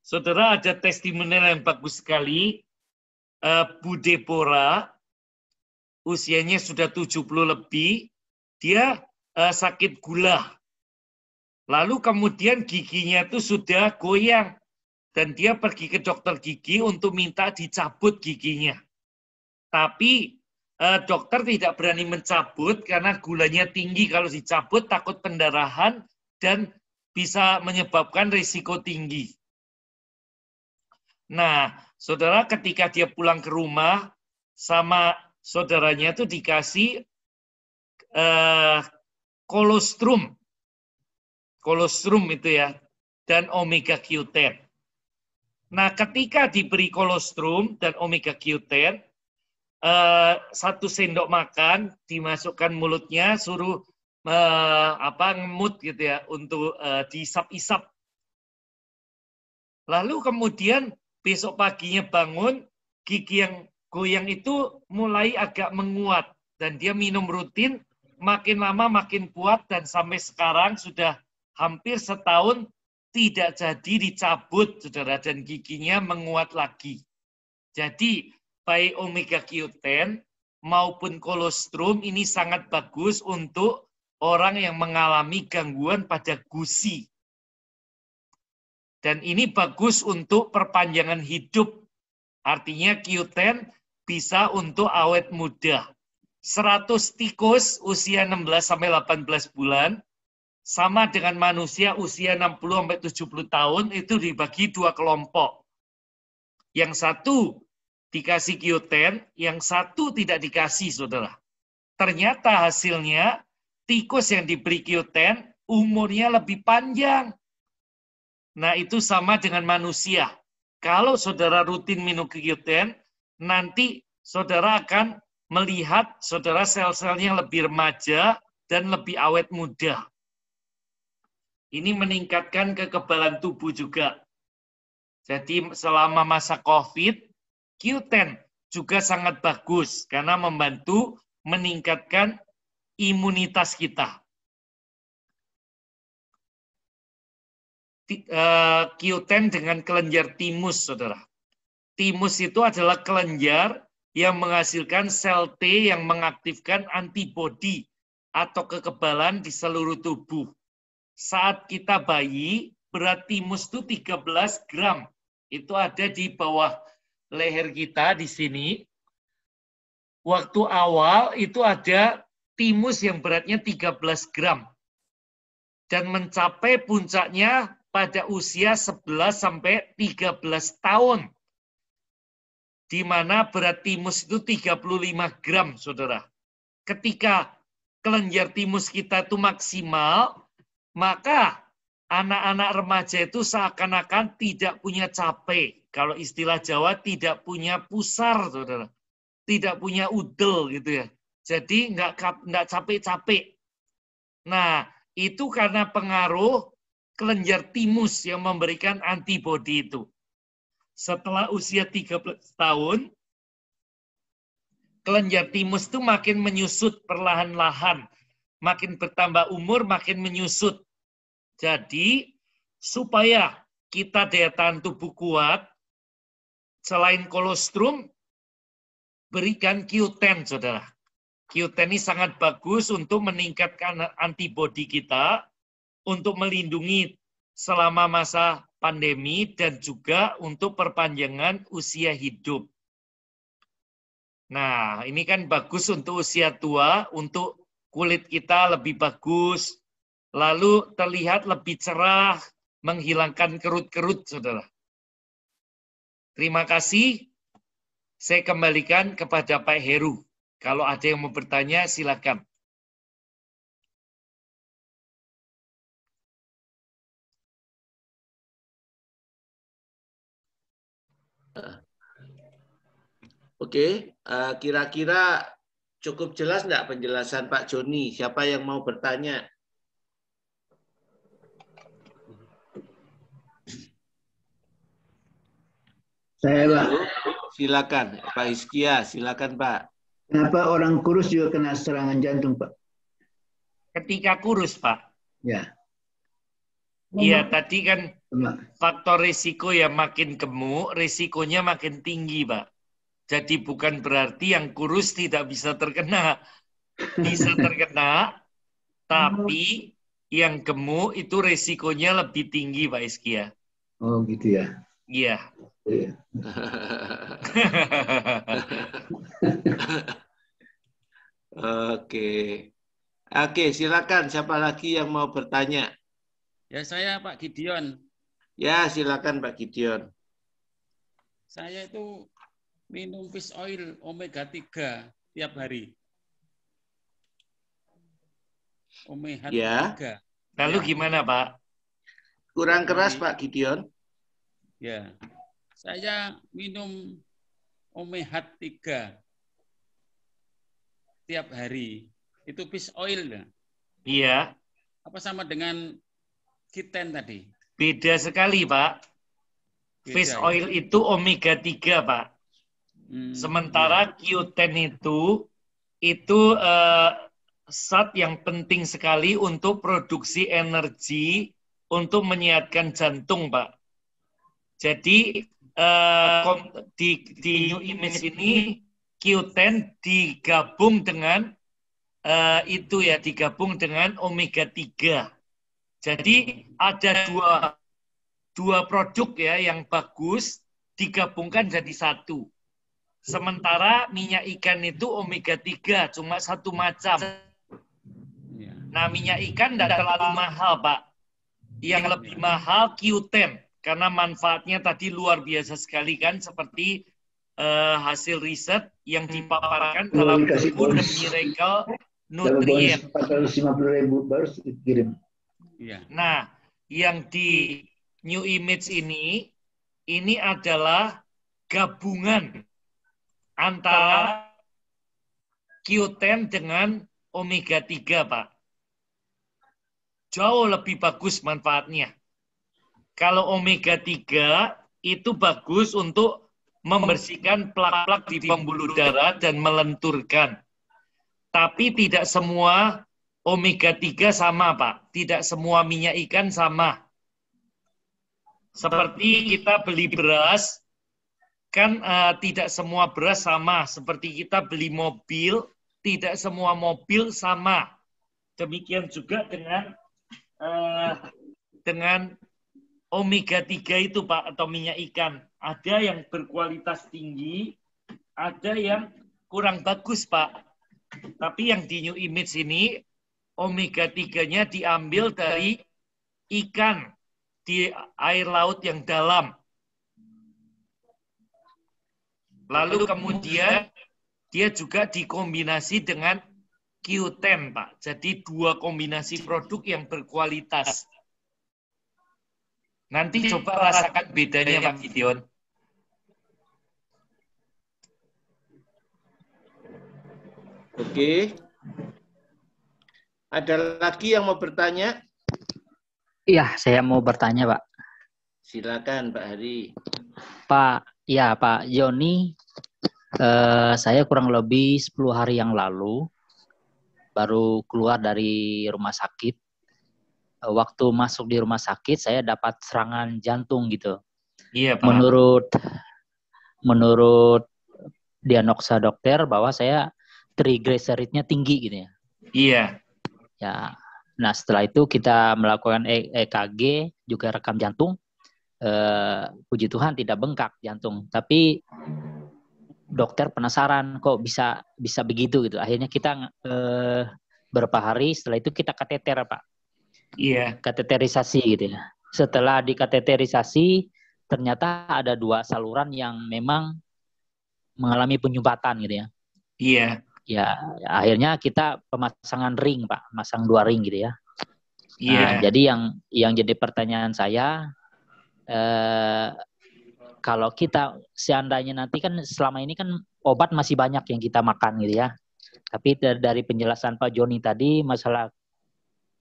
[SPEAKER 1] Saudara, ada testimonial yang bagus sekali. Bu Deborah, usianya sudah 70 lebih, dia sakit gula. Lalu kemudian giginya itu sudah goyang. Dan dia pergi ke dokter gigi untuk minta dicabut giginya. Tapi dokter tidak berani mencabut karena gulanya tinggi. Kalau dicabut takut pendarahan dan bisa menyebabkan risiko tinggi. Nah, saudara, ketika dia pulang ke rumah sama saudaranya itu dikasih kolostrum. Kolostrum itu ya, dan omega Q10. Nah, ketika diberi kolostrum dan omega Q10, 1 sendok makan dimasukkan mulutnya, suruh ngemut gitu ya untuk diisap-isap. Lalu kemudian besok paginya bangun, gigi yang goyang itu mulai agak menguat dan dia minum rutin, makin lama makin kuat dan sampai sekarang sudah hampir setahun tidak jadi dicabut, saudara, dan giginya menguat lagi. Jadi baik omega Q10 maupun kolostrum ini sangat bagus untuk orang yang mengalami gangguan pada gusi. Dan ini bagus untuk perpanjangan hidup. Artinya Q10 bisa untuk awet muda. 100 tikus usia 16-18 bulan sama dengan manusia usia 60-70 tahun itu dibagi 2 kelompok. Yang satu dikasih Q10, yang satu tidak dikasih, saudara. Ternyata hasilnya tikus yang diberi Q10 umurnya lebih panjang. Nah, itu sama dengan manusia. Kalau saudara rutin minum Q10, nanti saudara akan melihat saudara sel-selnya lebih remaja dan lebih awet muda. Ini meningkatkan kekebalan tubuh juga. Jadi selama masa COVID, Q10 juga sangat bagus karena membantu meningkatkan imunitas kita. Q10 dengan kelenjar timus, saudara. Timus itu adalah kelenjar yang menghasilkan sel T yang mengaktifkan antibodi atau kekebalan di seluruh tubuh. Saat kita bayi, berat timus itu 13 gram. Itu ada di bawah leher kita di sini. Waktu awal itu ada timus yang beratnya 13 gram. Dan mencapai puncaknya pada usia 11-13 tahun. Di mana berat timus itu 35 gram, saudara. Ketika kelenjar timus kita itu maksimal, maka anak-anak remaja itu seakan-akan tidak punya capek. Kalau istilah Jawa, tidak punya pusar, saudara. Tidak punya udel, gitu ya. Jadi nggak capek-capek. Nah, itu karena pengaruh kelenjar timus yang memberikan antibodi itu. Setelah usia 13 tahun, kelenjar timus itu makin menyusut perlahan-lahan. Makin bertambah umur, makin menyusut. Jadi, supaya kita daya tahan tubuh kuat, selain kolostrum, berikan Q10, saudara. Q10 ini sangat bagus untuk meningkatkan antibodi kita, untuk melindungi selama masa pandemi, dan juga untuk perpanjangan usia hidup. Nah, ini kan bagus untuk usia tua, untuk kulit kita lebih bagus, lalu terlihat lebih cerah, menghilangkan kerut-kerut, saudara. Terima kasih. Saya kembalikan kepada Pak Heru. Kalau ada yang mau bertanya, silakan.
[SPEAKER 2] Oke, kira-kira cukup jelas enggak penjelasan Pak Joni? Siapa yang mau bertanya?
[SPEAKER 3] Saya, Pak.
[SPEAKER 2] Silakan, Pak Iskia. Silakan, Pak.
[SPEAKER 3] Kenapa orang kurus juga kena serangan jantung, Pak?
[SPEAKER 1] Ketika kurus, Pak.
[SPEAKER 3] Ya.
[SPEAKER 1] Iya, tadi kan
[SPEAKER 3] Pak.
[SPEAKER 1] faktor risiko yang makin gemuk, risikonya makin tinggi, Pak. Jadi bukan berarti yang kurus tidak bisa terkena. Bisa terkena, tapi yang gemuk itu risikonya lebih tinggi, Pak Iskia.
[SPEAKER 3] Oh, gitu ya.
[SPEAKER 1] Iya.
[SPEAKER 3] Iya.
[SPEAKER 2] Oke. Oke, silakan. Siapa lagi yang mau bertanya?
[SPEAKER 4] Ya, saya Pak Gideon.
[SPEAKER 2] Ya, silakan Pak Gideon.
[SPEAKER 4] Saya itu minum fish oil omega 3 tiap hari. Omega 3.
[SPEAKER 1] Lalu gimana, Pak?
[SPEAKER 2] Kurang keras, Pak Gideon.
[SPEAKER 4] Ya. Saya minum omega 3 tiap hari. Itu fish oil ya?
[SPEAKER 1] Iya.
[SPEAKER 4] Apa sama dengan Q10 tadi?
[SPEAKER 1] Beda sekali, Pak.
[SPEAKER 4] Beda,
[SPEAKER 1] fish oil itu omega 3, Pak. Sementara Q10 itu zat yang penting sekali untuk produksi energi untuk menyehatkan jantung, Pak. Jadi di New Image ini Q10 digabung dengan digabung dengan omega 3. Jadi ada dua produk ya yang bagus digabungkan jadi satu. Sementara minyak ikan itu omega 3 cuma satu macam. Nah, minyak ikan tidak terlalu mahal, Pak. Yang lebih mahal Q10, karena manfaatnya tadi luar biasa sekali kan, seperti hasil riset yang dipaparkan dalam
[SPEAKER 3] dikasih
[SPEAKER 1] buku The
[SPEAKER 3] bonus.
[SPEAKER 1] Miracle
[SPEAKER 3] Dapat bonus
[SPEAKER 1] Nutrient.
[SPEAKER 3] 450.000 baru dikirim.
[SPEAKER 4] Iya.
[SPEAKER 1] Nah, yang di New Image ini adalah gabungan antara Q10 dengan omega 3, Pak. Jauh lebih bagus manfaatnya. Kalau omega 3 itu bagus untuk membersihkan plak-plak di pembuluh darah dan melenturkan. Tapi tidak semua omega 3 sama, Pak. Tidak semua minyak ikan sama. Seperti kita beli beras, kan tidak semua beras sama. Seperti kita beli mobil, tidak semua mobil sama. Demikian juga dengan omega 3 itu, Pak, atau minyak ikan. Ada yang berkualitas tinggi, ada yang kurang bagus, Pak. Tapi yang di New Image ini, omega 3-nya diambil dari ikan di air laut yang dalam. Lalu kemudian dia juga dikombinasi dengan Q10, Pak. Jadi 2 kombinasi produk yang berkualitas. Nanti coba rasakan bedanya, Pak Gideon.
[SPEAKER 2] Oke. Ada lagi yang mau bertanya?
[SPEAKER 5] Iya, saya mau bertanya, Pak.
[SPEAKER 2] Silakan, Pak Hari.
[SPEAKER 5] Pak Joni, saya kurang lebih 10 hari yang lalu baru keluar dari rumah sakit. Waktu masuk di rumah sakit, saya dapat serangan jantung gitu.
[SPEAKER 1] Iya, Pak.
[SPEAKER 5] Menurut diagnosa dokter bahwa saya triglyceridnya tinggi gitu ya.
[SPEAKER 1] Iya.
[SPEAKER 5] Ya. Nah, setelah itu kita melakukan EKG, juga rekam jantung. Puji Tuhan tidak bengkak jantung, tapi dokter penasaran kok bisa begitu gitu. Akhirnya kita beberapa hari setelah itu kita kateter, Pak.
[SPEAKER 1] Iya.
[SPEAKER 5] Kateterisasi gitu ya. Setelah dikateterisasi ternyata ada 2 saluran yang memang mengalami penyumbatan gitu ya.
[SPEAKER 1] Iya.
[SPEAKER 5] Ya, akhirnya kita pemasangan ring, Pak, masang 2 ring gitu ya.
[SPEAKER 1] Iya.
[SPEAKER 5] Nah, jadi yang jadi pertanyaan saya, kalau kita seandainya nanti kan selama ini kan obat masih banyak yang kita makan gitu ya. Tapi dari penjelasan Pak Joni tadi masalah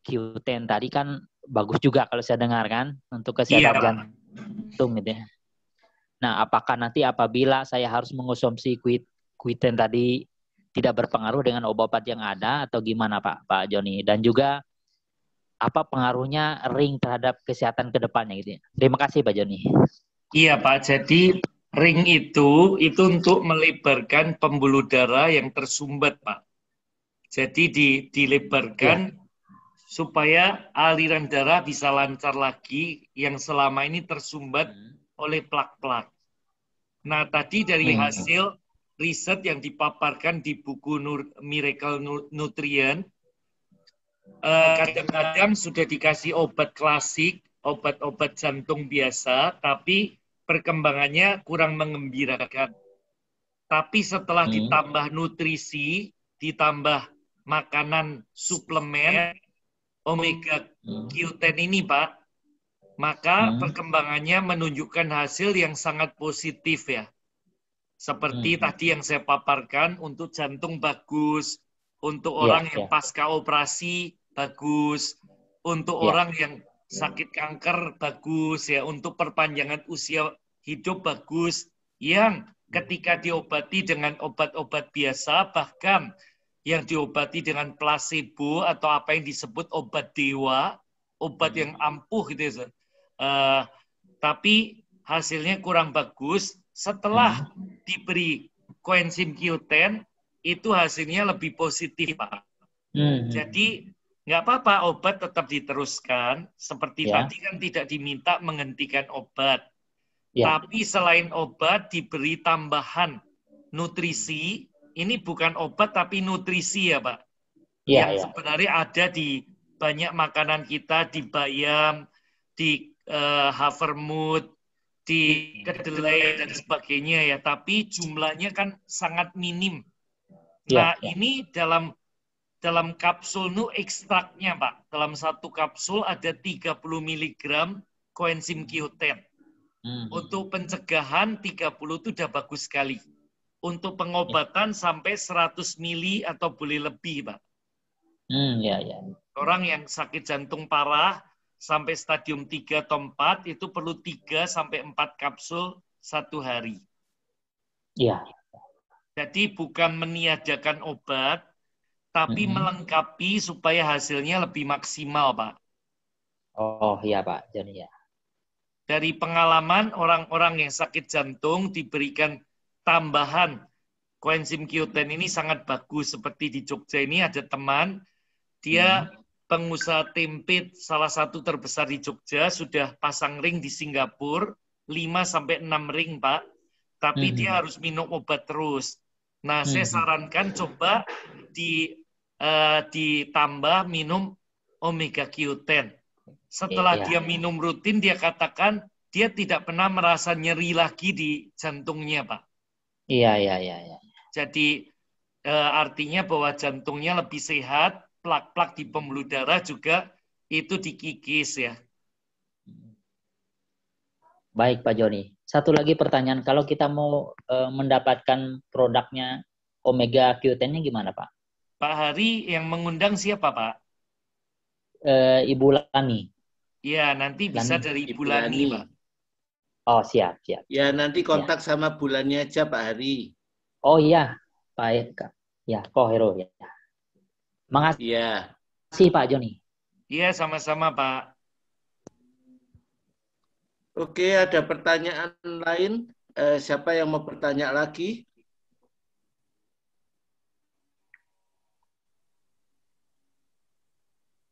[SPEAKER 5] Q10 tadi kan bagus juga kalau saya dengar kan untuk kesehatan jantung gitu ya. Nah, apakah nanti apabila saya harus mengonsumsi Q10 tadi tidak berpengaruh dengan obat-obat yang ada atau gimana Pak Joni? Dan juga apa pengaruhnya ring terhadap kesehatan ke depannya gitu ya. Terima kasih Pak Joni.
[SPEAKER 1] Iya, Pak. Jadi ring itu untuk melebarkan pembuluh darah yang tersumbat, Pak. Jadi dilebarkan supaya aliran darah bisa lancar lagi yang selama ini tersumbat oleh plak-plak. Nah, tadi dari hasil riset yang dipaparkan di buku Miracle Nutrient, kadang-kadang sudah dikasih obat klasik, obat-obat jantung biasa, tapi perkembangannya kurang mengembirakan. Tapi setelah ditambah nutrisi, ditambah makanan suplemen, omega Q10 ini, Pak, maka perkembangannya menunjukkan hasil yang sangat positif ya. Seperti tadi yang saya paparkan, untuk jantung bagus, untuk orang yang pasca operasi bagus, untuk orang yang sakit kanker bagus ya, untuk perpanjangan usia hidup bagus, yang ketika diobati dengan obat-obat biasa, bahkan yang diobati dengan placebo atau apa yang disebut obat dewa, obat yang ampuh gitu ya. Tapi hasilnya kurang bagus. Setelah diberi koenzim Q10, itu hasilnya lebih positif, Pak. Jadi nggak apa-apa, obat tetap diteruskan. Seperti tadi kan tidak diminta menghentikan obat. Tapi selain obat diberi tambahan nutrisi. Ini bukan obat tapi nutrisi ya, Pak.
[SPEAKER 5] Iya,
[SPEAKER 1] yang
[SPEAKER 5] iya.
[SPEAKER 1] sebenarnya ada di banyak makanan kita, di bayam, di havermut, di kedelai dan sebagainya ya. Tapi jumlahnya kan sangat minim. Nah,
[SPEAKER 5] Iya, iya.
[SPEAKER 1] ini dalam kapsul nu ekstraknya, Pak. Dalam satu kapsul ada 30 mg koenzim Q10. Untuk pencegahan 30 itu udah bagus sekali. Untuk pengobatan sampai 100 mili atau boleh lebih, Pak.
[SPEAKER 5] Iya, iya.
[SPEAKER 1] Orang yang sakit jantung parah sampai stadium 3 atau 4 itu perlu 3 sampai 4 kapsul satu hari.
[SPEAKER 5] Iya.
[SPEAKER 1] Jadi bukan meniadakan obat, tapi melengkapi supaya hasilnya lebih maksimal, Pak.
[SPEAKER 5] Oh, iya, Pak Joni ya.
[SPEAKER 1] Dari pengalaman orang-orang yang sakit jantung diberikan tambahan koenzim Q10 ini sangat bagus. Seperti di Jogja ini ada teman, dia pengusaha tempe salah satu terbesar di Jogja, sudah pasang ring di Singapura, 5-6 ring, Pak. Tapi dia harus minum obat terus. Nah, saya sarankan coba ditambah minum omega Q10. Setelah dia minum rutin, dia katakan dia tidak pernah merasa nyeri lagi di jantungnya, Pak.
[SPEAKER 5] Iya, iya, iya.
[SPEAKER 1] Jadi artinya bahwa jantungnya lebih sehat, plak-plak di pembuluh darah juga itu dikikis ya.
[SPEAKER 5] Baik, Pak Joni. Satu lagi pertanyaan, kalau kita mau mendapatkan produknya Omega Q10-nya gimana, Pak?
[SPEAKER 1] Pak Hari yang mengundang siapa, Pak?
[SPEAKER 5] Ibu Lani.
[SPEAKER 1] Ya, nanti bisa dari Ibu Lani, Pak.
[SPEAKER 5] Oh, siap, siap.
[SPEAKER 2] Ya, nanti kontak sama bulannya aja, Pak Hari.
[SPEAKER 5] Oh iya, Pak. Ya, Ko Hero ya. Makasih,
[SPEAKER 2] Ya.
[SPEAKER 5] Pak Joni.
[SPEAKER 1] Iya, sama-sama, Pak.
[SPEAKER 2] Oke, ada pertanyaan lain? Siapa yang mau bertanya lagi?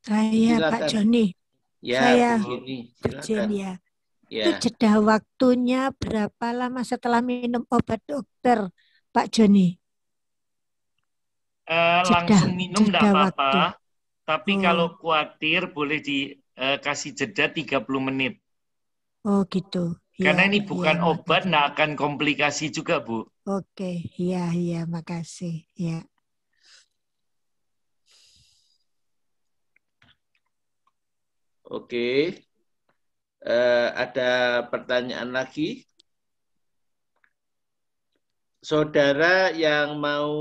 [SPEAKER 6] Saya,
[SPEAKER 2] Silakan.
[SPEAKER 6] Pak Joni.
[SPEAKER 2] Ya,
[SPEAKER 6] Saya
[SPEAKER 2] silakan.
[SPEAKER 6] ya.
[SPEAKER 2] Ya.
[SPEAKER 6] Itu jeda waktunya berapa lama setelah minum obat dokter, Pak Joni?
[SPEAKER 1] Langsung minum tidak apa-apa, tapi kalau
[SPEAKER 6] Oh.
[SPEAKER 1] khawatir boleh dikasih jeda 30 menit.
[SPEAKER 6] Oh gitu.
[SPEAKER 1] Karena
[SPEAKER 6] Ya,
[SPEAKER 1] ini bukan
[SPEAKER 6] ya,
[SPEAKER 1] obat, nggak akan komplikasi juga, Bu.
[SPEAKER 6] Oke, iya, makasih. Ya.
[SPEAKER 2] Oke. Ada pertanyaan lagi? Saudara yang mau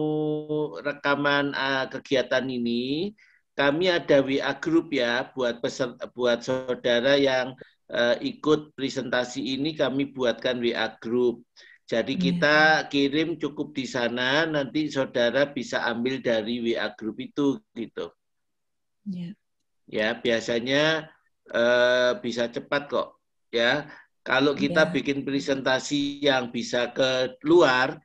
[SPEAKER 2] rekaman kegiatan ini, kami ada WA group ya buat saudara yang ikut presentasi ini, kami buatkan WA group. Jadi kita kirim cukup di sana, nanti saudara bisa ambil dari WA group itu gitu. Ya, biasanya bisa cepat kok ya. Kalau kita bikin presentasi yang bisa keluar,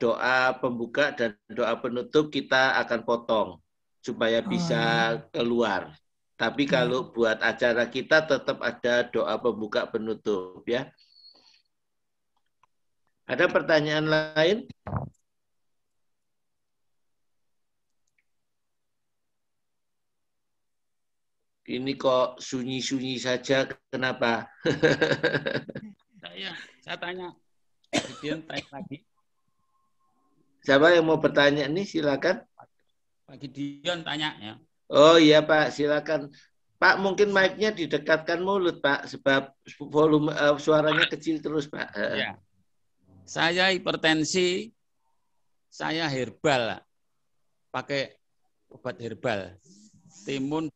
[SPEAKER 2] doa pembuka dan doa penutup kita akan potong supaya bisa keluar. Tapi kalau buat acara kita tetap ada doa pembuka penutup ya. Ada pertanyaan lain? Ini kok sunyi-sunyi saja, kenapa?
[SPEAKER 4] Saya tanya, Gideon tanya lagi.
[SPEAKER 2] Siapa yang mau bertanya nih? Silakan.
[SPEAKER 4] Pak Gideon tanya ya.
[SPEAKER 2] Oh iya Pak, silakan. Pak, mungkin mic-nya didekatkan mulut Pak, sebab volume suaranya kecil terus Pak.
[SPEAKER 4] Ya. Saya hipertensi, saya herbal, pakai obat herbal, timun,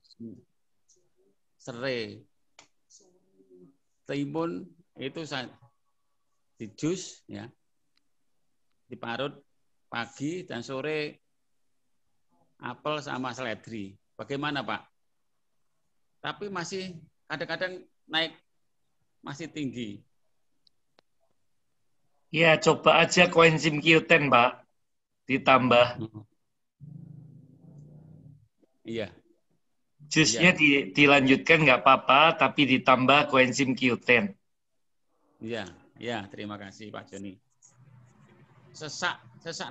[SPEAKER 4] serai, timun itu saya di jus ya, diparut pagi dan sore apel sama seledri. Bagaimana Pak? Tapi masih kadang-kadang naik, masih tinggi.
[SPEAKER 1] Ya, coba aja koenzim Q10, Pak. Ditambah.
[SPEAKER 4] Iya.
[SPEAKER 1] Jusnya dilanjutkan nggak apa-apa, tapi ditambah koenzim Q10.
[SPEAKER 4] Iya, terima kasih Pak Joni. Sesak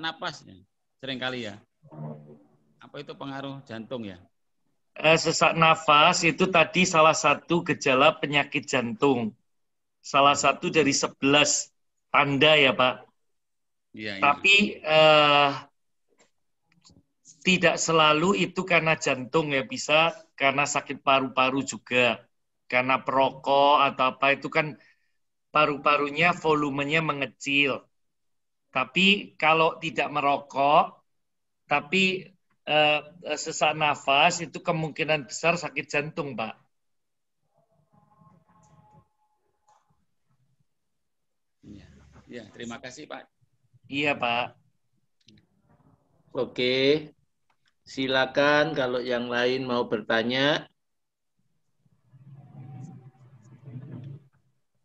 [SPEAKER 4] napas ya, seringkali ya. Apa itu pengaruh jantung ya?
[SPEAKER 1] Sesak nafas itu tadi salah satu gejala penyakit jantung. Salah satu dari 11 tanda ya Pak.
[SPEAKER 4] Iya, iya.
[SPEAKER 1] Tapi tidak selalu itu karena jantung ya, bisa karena sakit paru-paru juga. Karena perokok atau apa itu kan paru-parunya volumenya mengecil. Tapi kalau tidak merokok, tapi sesak nafas itu kemungkinan besar sakit jantung, Pak.
[SPEAKER 4] Ya, terima kasih Pak.
[SPEAKER 1] Iya, Pak.
[SPEAKER 2] Oke, silakan kalau yang lain mau bertanya.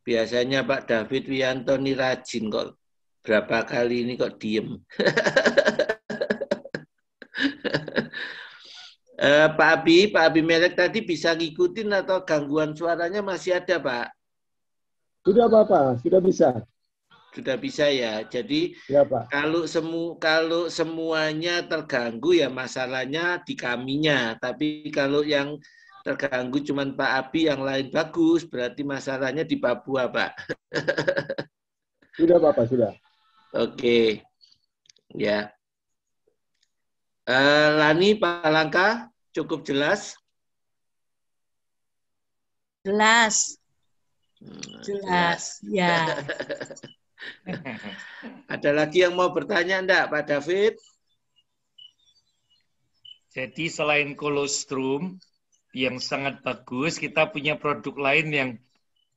[SPEAKER 2] Biasanya Pak David Wianto ini rajin kok. Berapa kali ini kok diem. Pak Abi Melek tadi bisa ngikutin atau gangguan suaranya masih ada Pak?
[SPEAKER 3] Sudah Bapak, sudah bisa.
[SPEAKER 2] Sudah bisa ya. Jadi
[SPEAKER 3] Ya Pak.
[SPEAKER 2] kalau semuanya terganggu ya masalahnya di kaminya. Tapi kalau yang terganggu cuman Pak Abi, yang lain bagus, berarti masalahnya di Papua Pak.
[SPEAKER 3] Sudah Bapak, sudah.
[SPEAKER 2] Oke. Ya. Lani, Pak Langka, cukup jelas?
[SPEAKER 7] Jelas. Jelas. Ya.
[SPEAKER 2] Ada lagi yang mau bertanya enggak, Pak David?
[SPEAKER 1] Jadi selain kolostrum yang sangat bagus, kita punya produk lain yang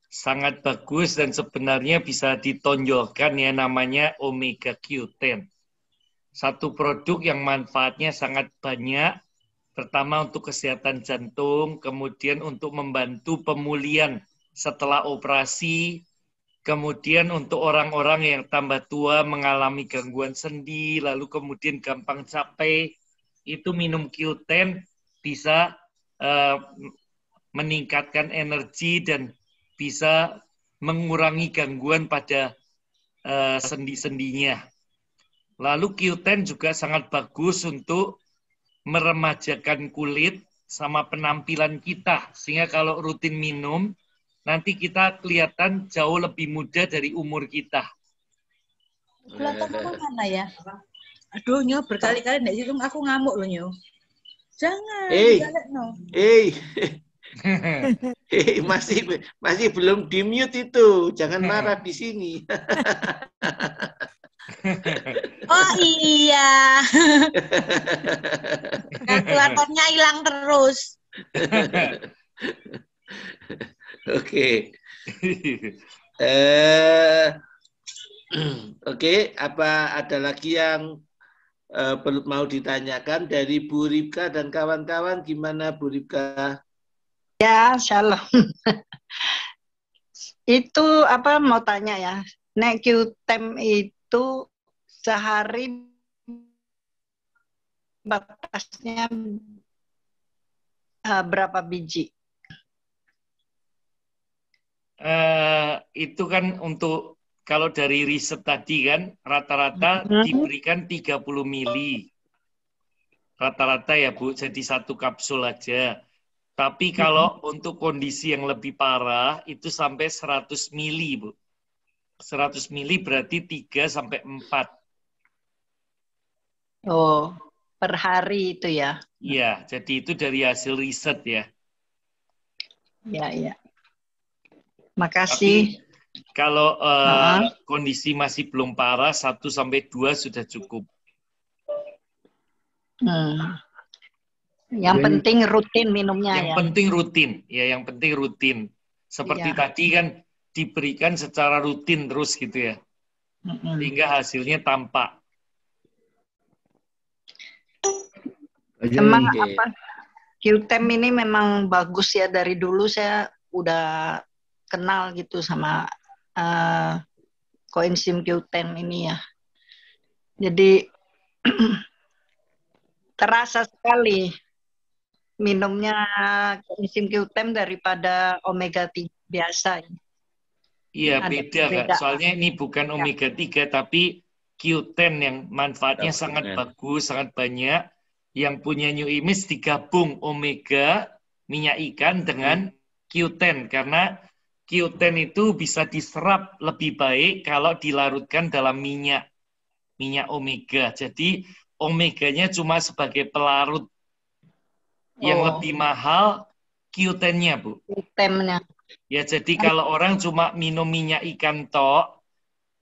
[SPEAKER 1] sangat bagus dan sebenarnya bisa ditonjolkan ya, namanya Omega Q10. Satu produk yang manfaatnya sangat banyak. Pertama untuk kesehatan jantung, kemudian untuk membantu pemulihan setelah operasi, kemudian untuk orang-orang yang tambah tua mengalami gangguan sendi, lalu kemudian gampang capek, itu minum Q10 bisa meningkatkan energi dan bisa mengurangi gangguan pada sendi-sendinya. Lalu Q10 juga sangat bagus untuk meremajakan kulit sama penampilan kita. Sehingga kalau rutin minum, nanti kita kelihatan jauh lebih muda dari umur kita.
[SPEAKER 7] Kelihatan apa mana ya? Aduh, Nyo, berkali-kali nek situng aku ngamuk loh, Nyo. Jangan, no.
[SPEAKER 2] Masih belum di-mute itu. Jangan marah di sini.
[SPEAKER 7] Oh iya. Kalkulatornya hilang terus.
[SPEAKER 2] Oke. Oke, apa ada lagi yang mau ditanyakan dari Bu Ripka dan kawan-kawan? Gimana Bu Ripka?
[SPEAKER 8] Ya, shalom. Itu apa mau tanya ya? Nek Q10 itu sehari batasnya berapa biji?
[SPEAKER 1] Itu kan untuk kalau dari riset tadi kan rata-rata diberikan 30 mili. Rata-rata ya Bu, jadi satu kapsul aja. Tapi kalau untuk kondisi yang lebih parah itu sampai 100 mili, Bu. 100 mili berarti 3 sampai 4.
[SPEAKER 8] Oh, per hari itu ya?
[SPEAKER 1] Iya, jadi itu dari hasil riset ya.
[SPEAKER 8] Ya, ya. Makasih.
[SPEAKER 1] Tapi kalau kondisi masih belum parah, 1 sampai 2 sudah cukup.
[SPEAKER 8] Yang penting rutin minumnya.
[SPEAKER 1] Yang penting rutin, ya yang penting rutin. Seperti tadi kan diberikan secara rutin terus gitu ya. Sehingga hasilnya tampak.
[SPEAKER 8] Emang apa? Q10 ini memang bagus ya, dari dulu saya udah kenal gitu sama koenzim Q10 ini ya. Jadi terasa sekali minumnya koenzim Q10 daripada omega 3 biasa.
[SPEAKER 1] Iya, beda Kak. Soalnya ini bukan omega 3 tapi Q10 yang manfaatnya sangat bagus, sangat banyak. yang punya New Image digabung omega minyak ikan dengan Q10 karena Q10 itu bisa diserap lebih baik kalau dilarutkan dalam minyak omega. Jadi omeganya cuma sebagai pelarut. Yang lebih mahal Q10-nya, Bu.
[SPEAKER 8] Q10-nya.
[SPEAKER 1] Ya, jadi kalau orang cuma minum minyak ikan tok,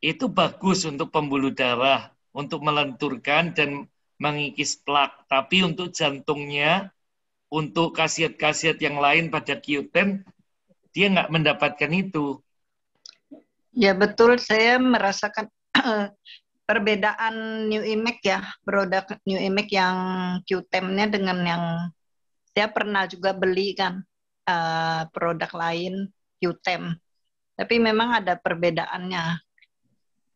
[SPEAKER 1] itu bagus untuk pembuluh darah, untuk melenturkan dan mengikis plak. Tapi untuk jantungnya, untuk khasiat-khasiat yang lain pada Q10, dia nggak mendapatkan itu.
[SPEAKER 8] Ya betul, saya merasakan perbedaan New Image ya, produk New Image yang Q10-nya dengan yang saya pernah juga beli kan produk lain Q10. Tapi memang ada perbedaannya.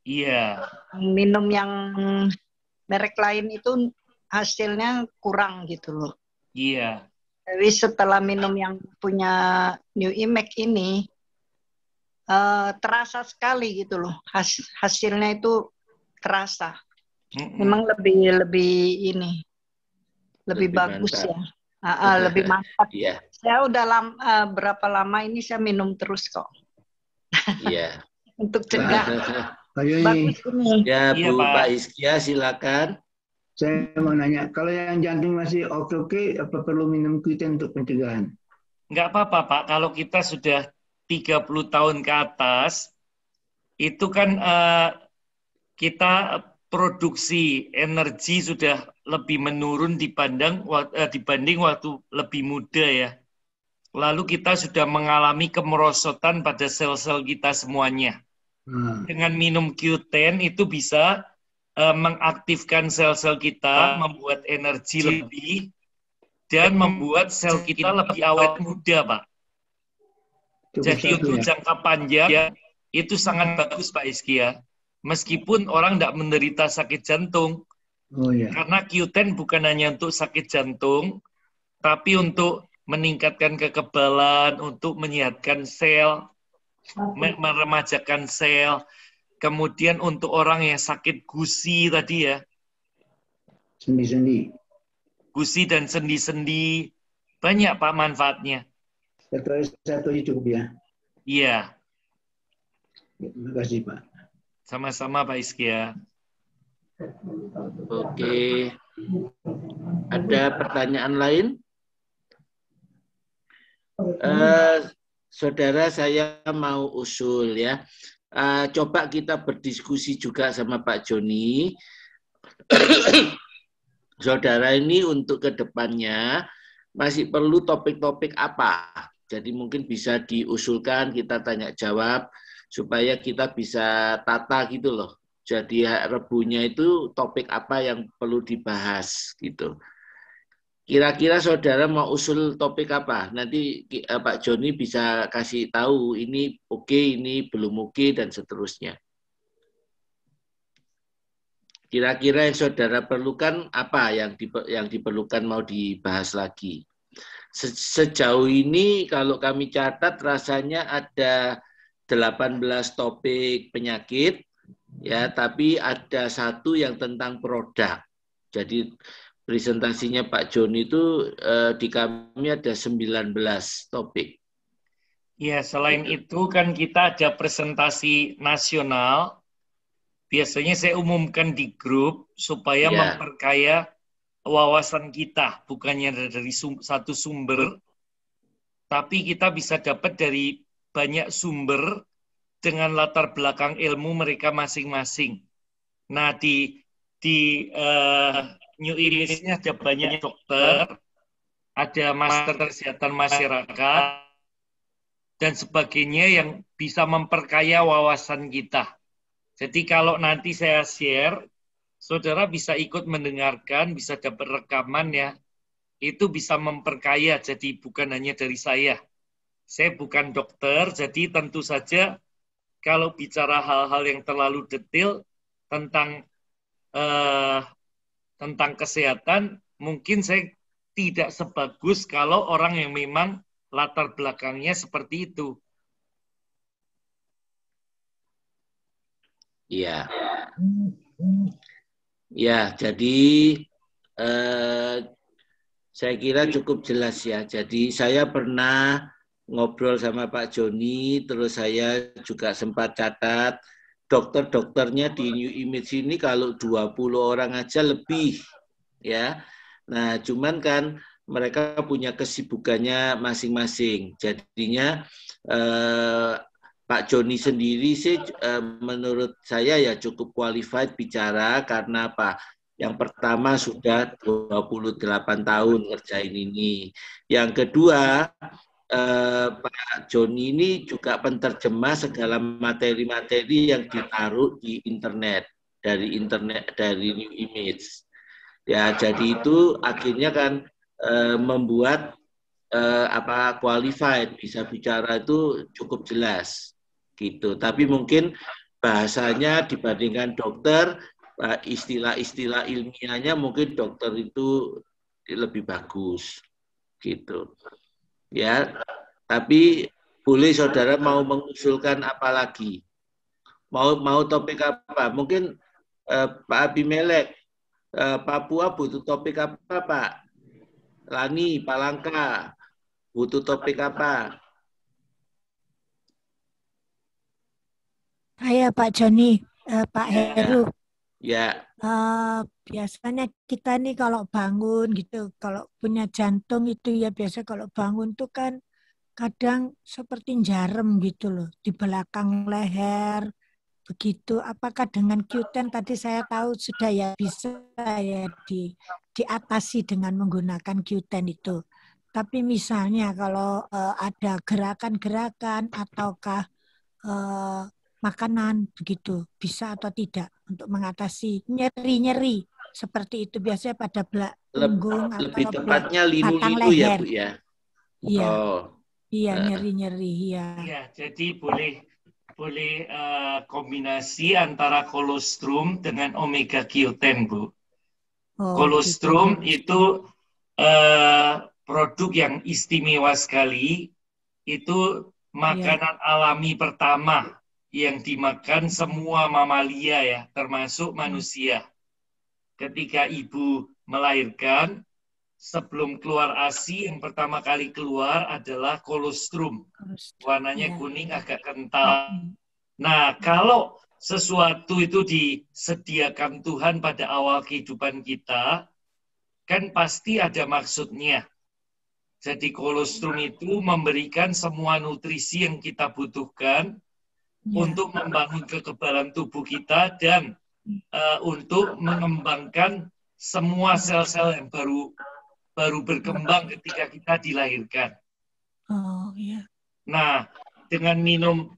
[SPEAKER 1] Iya.
[SPEAKER 8] Minum yang merek lain itu hasilnya kurang gitu loh.
[SPEAKER 1] Iya.
[SPEAKER 8] Tapi setelah minum yang punya New Image ini terasa sekali gitu loh. Hasilnya itu terasa. Memang lebih ini lebih bagus
[SPEAKER 2] mantap.
[SPEAKER 8] ya. Lebih mantap.
[SPEAKER 2] Iya.
[SPEAKER 8] Saya udah berapa lama ini saya minum terus kok.
[SPEAKER 2] Iya.
[SPEAKER 8] Untuk cegah.
[SPEAKER 3] Bagus
[SPEAKER 8] ini.
[SPEAKER 2] Ya, Bu, Pak Hizkia silakan.
[SPEAKER 3] Saya mau nanya, kalau yang jantung masih oke, apa perlu minum Q10 untuk pencegahan?
[SPEAKER 1] Nggak apa-apa, Pak. Kalau kita sudah 30 tahun ke atas, itu kan kita produksi energi sudah lebih menurun dibanding waktu lebih muda ya. Lalu kita sudah mengalami kemerosotan pada sel-sel kita semuanya. Dengan minum Q10 itu bisa mengaktifkan sel-sel kita, membuat energi lebih, dan membuat sel kita lebih awet muda, Pak. Jadi untuk jangka panjang, itu sangat bagus, Pak Hizkia. Meskipun orang tidak menderita sakit jantung, karena Q10 bukan hanya untuk sakit jantung, tapi untuk meningkatkan kekebalan, untuk menyehatkan sel, meremajakan sel, kemudian untuk orang yang sakit gusi tadi ya,
[SPEAKER 3] sendi-sendi,
[SPEAKER 1] gusi dan sendi-sendi, banyak Pak manfaatnya.
[SPEAKER 3] Satu aja cukup ya?
[SPEAKER 1] Iya.
[SPEAKER 3] Terima kasih Pak.
[SPEAKER 1] Sama-sama Pak Hizkia.
[SPEAKER 2] Oke. Ada pertanyaan lain? Saudara, saya mau usul ya. Coba kita berdiskusi juga sama Pak Joni. Saudara ini untuk kedepannya masih perlu topik-topik apa? Jadi mungkin bisa diusulkan, kita tanya jawab, supaya kita bisa tata gitu loh. Jadi Rebunya itu topik apa yang perlu dibahas gitu. Kira-kira saudara mau usul topik apa? Nanti Pak Joni bisa kasih tahu ini oke, ini belum oke, dan seterusnya. Kira-kira yang saudara perlukan apa yang diperlukan mau dibahas lagi? Sejauh ini kalau kami catat rasanya ada 18 topik penyakit, ya, tapi ada satu yang tentang produk. Jadi presentasinya Pak Joni itu di kami ada 19 topik.
[SPEAKER 1] Ya, selain itu kan kita ada presentasi nasional. Biasanya saya umumkan di grup supaya memperkaya wawasan kita, bukannya dari satu sumber, tapi kita bisa dapat dari banyak sumber dengan latar belakang ilmu mereka masing-masing. Nah, di New Image-nya ada banyak dokter, ada master kesehatan masyarakat, dan sebagainya yang bisa memperkaya wawasan kita. Jadi kalau nanti saya share, saudara bisa ikut mendengarkan, bisa dapat rekaman ya. Itu bisa memperkaya, jadi bukan hanya dari saya. Saya bukan dokter, jadi tentu saja kalau bicara hal-hal yang terlalu detail tentang kesehatan, mungkin saya tidak sebagus kalau orang yang memang latar belakangnya seperti itu.
[SPEAKER 2] Iya. Ya, jadi Saya kira cukup jelas ya. Jadi saya pernah ngobrol sama Pak Joni, terus saya juga sempat catat dokter-dokternya di New Image ini kalau 20 orang aja lebih ya. Nah, cuman kan mereka punya kesibukannya masing-masing. Jadinya Pak Joni sendiri sih menurut saya ya cukup qualified bicara karena apa? Yang pertama sudah 28 tahun ngerjain ini. Yang kedua, Pak Joni ini juga penterjemah segala materi-materi yang ditaruh di internet dari New Image. Ya, jadi itu akhirnya kan membuat qualified, bisa bicara itu cukup jelas gitu. Tapi mungkin bahasanya dibandingkan dokter, istilah-istilah ilmiahnya mungkin dokter itu lebih bagus gitu. Ya, tapi boleh saudara mau mengusulkan apa lagi? Mau topik apa? Mungkin Pak Abimelek, Papua butuh topik apa, Pak? Lani, Palangka, butuh topik apa?
[SPEAKER 6] Saya Pak Joni, Pak Heru.
[SPEAKER 2] Ya.
[SPEAKER 6] Biasanya kita nih kalau bangun gitu, kalau punya jantung itu ya biasa kalau bangun tuh kan kadang seperti jarum gitu loh di belakang leher begitu. Apakah dengan Q10 tadi saya tahu sudah ya bisa ya diatasi dengan menggunakan Q10 itu. Tapi misalnya kalau ada gerakan-gerakan ataukah makanan begitu bisa atau tidak untuk mengatasi nyeri-nyeri seperti itu biasanya pada punggung
[SPEAKER 2] lebih
[SPEAKER 6] atau
[SPEAKER 2] tepatnya
[SPEAKER 6] batang
[SPEAKER 2] linu-linu ya,
[SPEAKER 6] leher.
[SPEAKER 2] Bu ya.
[SPEAKER 6] Iya.
[SPEAKER 2] Oh.
[SPEAKER 6] Iya, nyeri-nyeri ya.
[SPEAKER 1] Iya, jadi boleh kombinasi antara kolostrum dengan omega Q10, Bu. Kolostrum itu produk yang istimewa sekali. Itu makanan alami pertama yang dimakan semua mamalia ya, termasuk manusia. Ketika ibu melahirkan, sebelum keluar ASI yang pertama kali keluar adalah kolostrum. Warnanya kuning agak kental. Nah, kalau sesuatu itu disediakan Tuhan pada awal kehidupan kita, kan pasti ada maksudnya. Jadi kolostrum itu memberikan semua nutrisi yang kita butuhkan untuk membangun kekebalan tubuh kita dan untuk mengembangkan semua sel-sel yang baru berkembang ketika kita dilahirkan.
[SPEAKER 6] Oh, iya.
[SPEAKER 1] Nah, dengan minum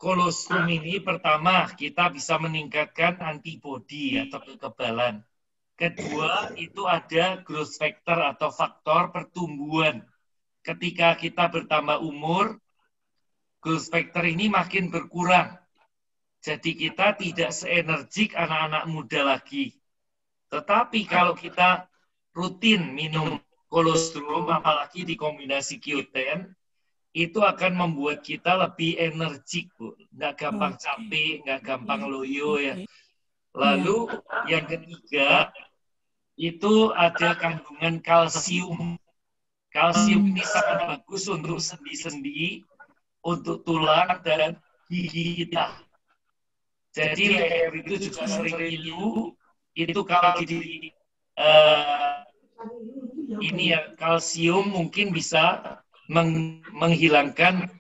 [SPEAKER 1] kolostrum ini pertama kita bisa meningkatkan antibodi atau kekebalan. Kedua, itu ada growth factor atau faktor pertumbuhan. Ketika kita bertambah umur, growth factor ini makin berkurang. Jadi kita tidak seenergik anak-anak muda lagi. Tetapi kalau kita rutin minum kolostrum, apalagi dikombinasi Q10, itu akan membuat kita lebih energik, Bu. Nggak gampang capek, nggak gampang loyo ya. Lalu yang ketiga, itu ada kandungan kalsium. Kalsium ini sangat bagus untuk sendi-sendi, untuk tulang dan gigi kita. Jadi leher itu juga sering ngilu. Itu kalau ini ya kalsium mungkin bisa menghilangkan